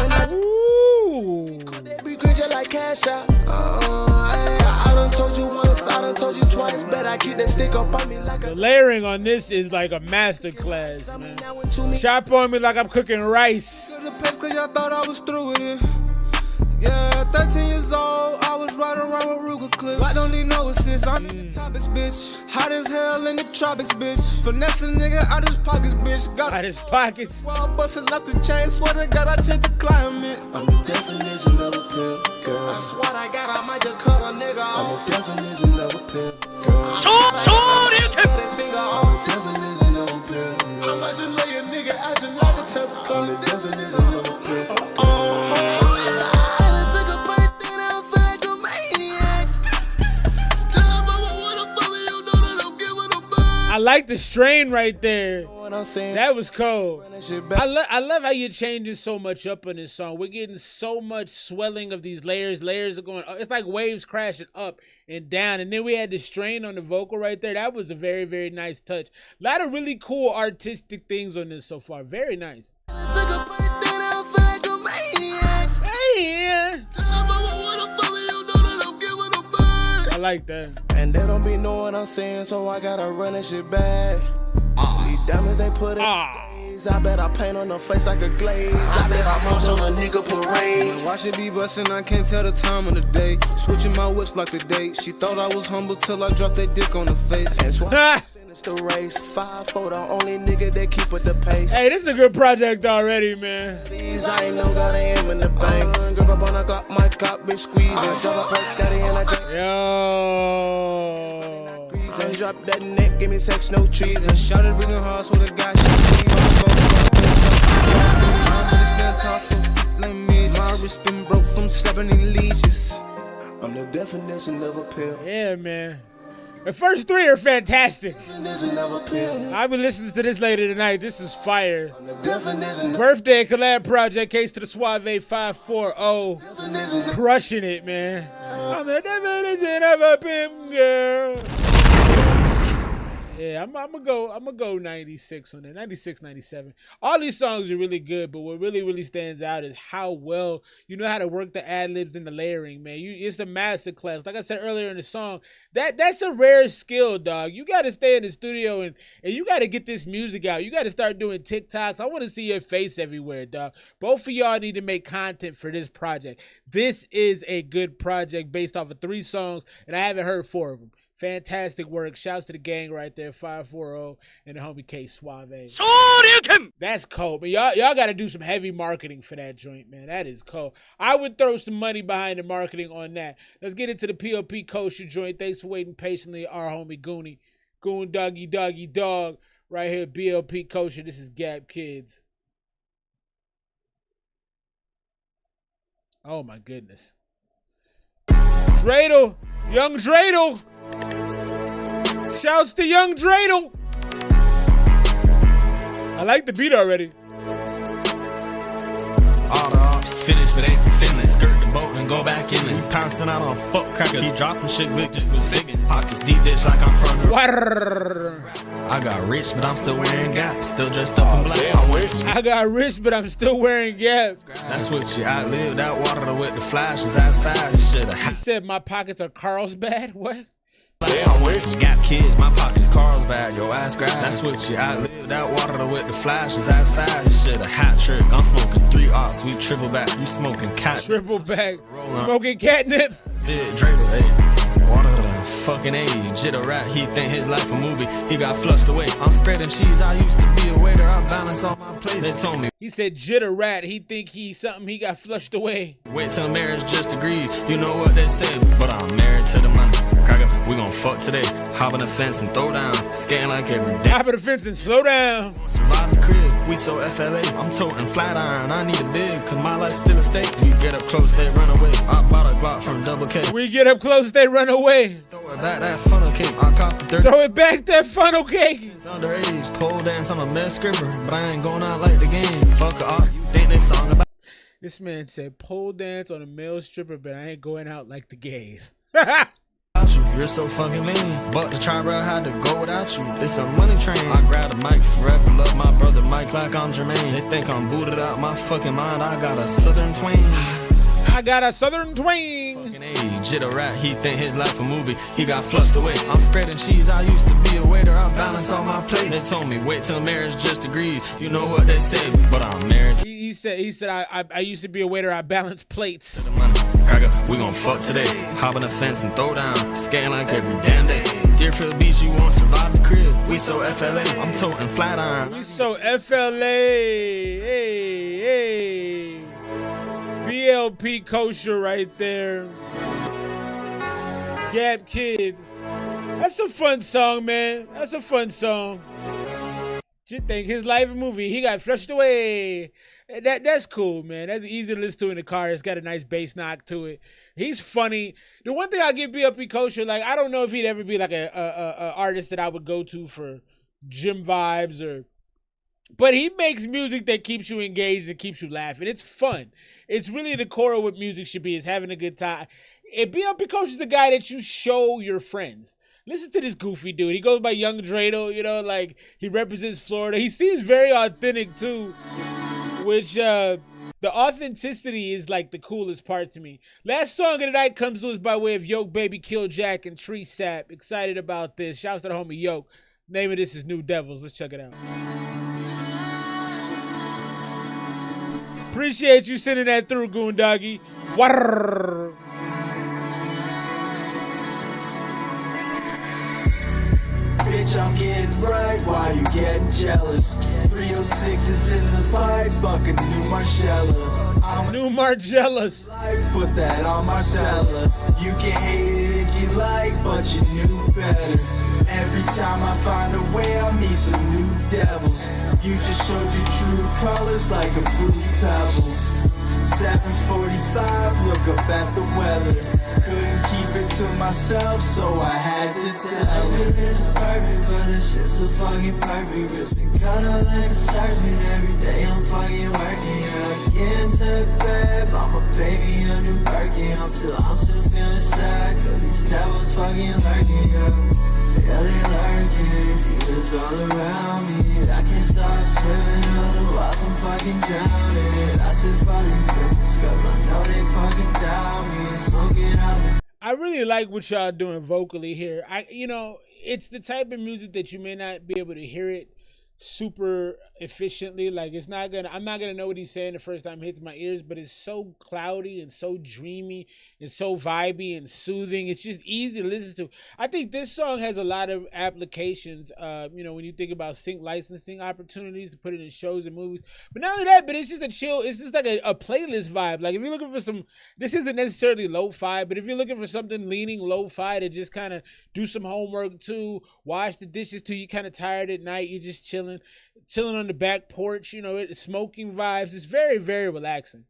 that. Ooh. They be creature like cash out. I done told you once, I done told you twice. Bet I keep that stick up on me like the layering on this is like a master class, man. Chop on me like I'm cooking rice. The pace cause y'all thought I was through with it. Yeah, 13 years old, I was riding around with Ruger clips. I don't need no assist, I'm in the topics, bitch. Hot as hell in the tropics, bitch. Finesse a nigga out his pockets, bitch. Got out his pockets. While busting up the chain, swear to God I changed the climate. I'm the definition of a pimp, girl. I swear I got, I might just cut a nigga off. I'm the definition of a pimp, girl. I'm the definition of a pimp. I might just lay a nigga out just like a temper. I'm the definition of a pimp. I like the strain right there. That was cold. I love how you're changing so much up on this song. We're getting so much swelling of these layers. Layers are going. It's like waves crashing up and down. And then we had the strain on the vocal right there. That was a very, very nice touch. A lot of really cool artistic things on this so far. Very nice. Hey. I like that. And they don't be knowing I'm saying, so I gotta run that shit back. These diamonds they put in glaze. I bet I paint on the face like a glaze. I bet I munch on a nigga parade. Watch it be bustin', I can't tell the time of the day. Switching my whips like the date. She thought I was humble till I dropped that dick on the face. That's why I finished the race. 5'4", the only nigga that keep with the pace. Hey, this is a good project already, man. These I ain't no got aim in the bank. Grip up on a clock, my cop bitch squeezing. Drop a perk daddy and I drop. Yo. And drop that neck, give me sex, no trees. And Shout it breathing hard, so the guy should be my wrist been broke from 70 leashes. I'm the definition of a pill. Yeah, man. The first three are fantastic. I'll be listening to this later tonight. This is fire. Birthday collab project, Case to the Suave 540. Crushing it, man. I'm the definition of a pimp, girl. Yeah, I'm gonna go 96 on it. 96, 97. All these songs are really good, but what really stands out is how well you know how to work the ad-libs and the layering, man. It's a master class. Like I said earlier in the song, that's a rare skill, dog. You gotta stay in the studio and you gotta get this music out. You gotta start doing TikToks. I wanna see your face everywhere, dog. Both of y'all need to make content for this project. This is a good project based off of 3 songs, and I haven't heard 4 of them. Fantastic work. Shouts to the gang right there, 540 and the homie K Suave. That's cold. But y'all got to do some heavy marketing for that joint, man. That is cold. I would throw some money behind the marketing on that. Let's get into the P.U.R.P. kosher joint. Thanks for waiting patiently. Our homie Gooney. Goon doggy dog. Right here, P.U.R.P. kosher. This is Gap Kids. Oh my goodness. Dreidel. Young Dreidel. Shouts to Young Dreidel. I like the beat already. All the ops finished, but ain't from Finland. Skirt the boat and go back in. We pouncing out on fuck crackers. He dropping shit, look, just was digging. Pockets deep dish like I'm from the. I got rich, but I'm still wearing Gap. Still dressed up in black. I got rich, but I'm still wearing Gap. That's what you outlived. That water with the flashes as fast. You should have. He said my pockets are Carlsbad. What? You got kids, my pocket's Carlsbad, your ass grab. That's what you outlived. That water with the flashes as fast. You should have hat trick. I'm smoking 3 ops. We triple back. You smoking cat. Triple back. Smoking catnip. Big Dreidel, hey. Water the fucking age. Jitter rat, he think his life a movie. He got flushed away. I'm spreading cheese. I used to be a waiter. I balance all my plates. They told me. He said jitter rat. He think he's something. He got flushed away. Wait till marriage just agreed. You know what they say, but I'm married to the money. Cracker, we gon' fuck today. Hop on the fence and throw down. Skating like every day. Hop on the fence and slow down. Survive the crib. We so FLA. I'm toting flat iron. I need a big, cause my life's still a stake. We get up close, they run away. I bought a Glock from Double K. We get up close, they run away. Throw it back that funnel cake. I cop the 30. Throw it back that funnel cake. It's underage. Pole dance, I'm a mess scripper. But I ain't going out like the game. Fuck off. You think they song about. This man said pole dance on a male stripper, but I ain't going out like the gays. You're so fucking mean, but the tribe had to go without you. It's a money train. I grab the mic forever, love my brother Mike like I'm Jermaine. They think I'm booted out my fucking mind. I got a southern twang. I got a southern twang. Fucking age, jitter rat. He think his life a movie. He got flushed away. I'm spreading cheese. I used to be a waiter. I balance all my plates. They told me wait till marriage just agreed. You know what they say, but I'm married. He said I used to be a waiter. I balance plates. To the money. We gon' fuck today. Hop on the fence and throw down. Skating like every damn day. Deerfield Beach, you won't survive the crib. We so FLA. I'm toting flat iron. We so FLA. Hey. BLP kosher right there. Gap Kids. That's a fun song, man. That's a fun song. You think his life movie, he got flushed away. That's cool, man. That's easy to listen to in the car. It's got a nice bass knock to it. He's funny. The one thing I give B.U.R.P. kosher, like I don't know if he'd ever be like a artist that I would go to for gym vibes or. But he makes music that keeps you engaged and keeps you laughing. It's fun. It's really the core of what music should be, is having a good time. And P.U.R.P Coach is a guy that you show your friends. Listen to this goofy dude. He goes by Young Dreidel, you know, like he represents Florida. He seems very authentic too, which the authenticity is like the coolest part to me. Last song of the night comes to us by way of Yoke Baby Kill Jack and Tree Sap. Excited about this. Shouts to the homie Yoke. Name of this is New Devils. Let's check it out. Appreciate you sending that through, Goon Doggy. Warrrr. Bitch, I'm getting right, why you getting jealous? 306 is in the pipe, bucket new Marcella. New Margellas. Put that on Marcella. You can hate it if you like, but you knew better. Every time I find a way, I meet some new devils. You just showed your true colors like a fruity pebble. 7:45, look up at the weather. Couldn't keep it to myself, so I had to tell it. It's perfect, but this shit's so fucking perfect. Wrist been cut out like a surgeon. Every day I'm fucking working. I get into bed, I'm a baby, a new Birkin. I'm still feeling sad, cause these devils fucking lurking, yeah, they lurking, demons all around me. I can't stop swimming, otherwise I'm fucking drowning. I should follow these bitches, cause I know they fucking down me. Smoking out the I really like what y'all doing vocally here. It's the type of music that you may not be able to hear it super efficiently. Like I'm not gonna know what he's saying the first time it hits my ears, but it's so cloudy and so dreamy and so vibey and soothing. It's just easy to listen to. I think this song has a lot of applications, when you think about sync licensing opportunities to put it in shows and movies. But not only that, but it's just a chill, it's just like a playlist vibe. Like if you're looking for this isn't necessarily lo-fi, but if you're looking for something leaning lo-fi to just kind of do some homework to, wash the dishes to, you kind of tired at night, you're just chilling on the back porch, smoking vibes. It's very, very relaxing.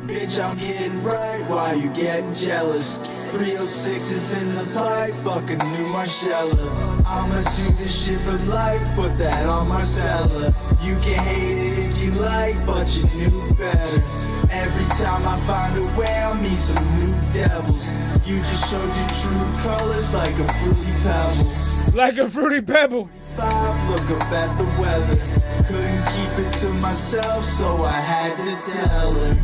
Bitch, I'm getting right, why you getting jealous? 306 is in the pipe, buck a new Marcella. I'ma do this shit for life, put that on Marcella. You can hate it if you like, but you knew better. Every time I find a way, I meet some new devils. You just showed your true colors like a fruity pebble. Like a fruity pebble. Look up at the weather. Couldn't keep it to myself, so I had to tell her.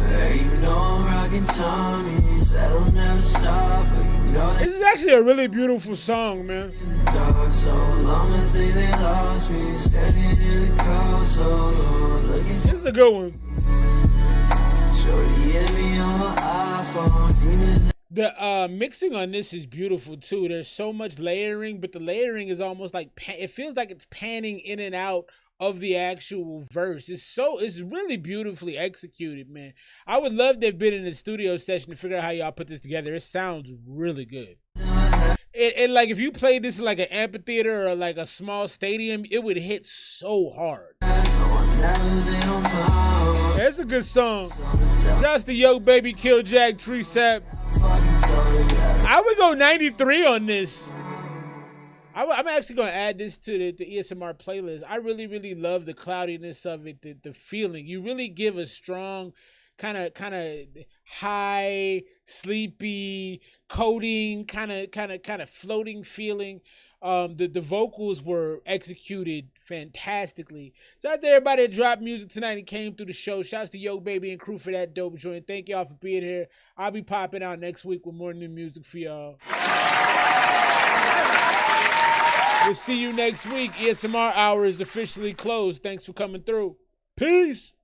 Hey, you know I'm rocking Tommy, said I'll never stop, but you know this is actually a really beautiful song, man. Dark so long, I think they lost me. Standing in the car so long, looking for. This is a good one. Shorty hit me on my iPhone. The mixing on this is beautiful too. There's so much layering, but the layering is almost like it feels like it's panning in and out of the actual verse. It's really beautifully executed, man. I would love to have been in a studio session to figure out how y'all put this together. It sounds really good. It like if you played this in like an amphitheater or like a small stadium, it would hit so hard. That's a good song. Just the Yoke Baby Kill Jack Tree Sap. I would go 93 on this. I'm actually going to add this to the ESMR playlist. I really, really love the cloudiness of it, the feeling. You really give a strong kind of high, sleepy, coding, kind of floating feeling. The vocals were executed fantastically. Shout out to everybody that dropped music tonight and came through the show. Shouts to Yo Baby and crew for that dope joint. Thank y'all for being here. I'll be popping out next week with more new music for y'all. We'll see you next week. ESMR hour is officially closed. Thanks for coming through. Peace.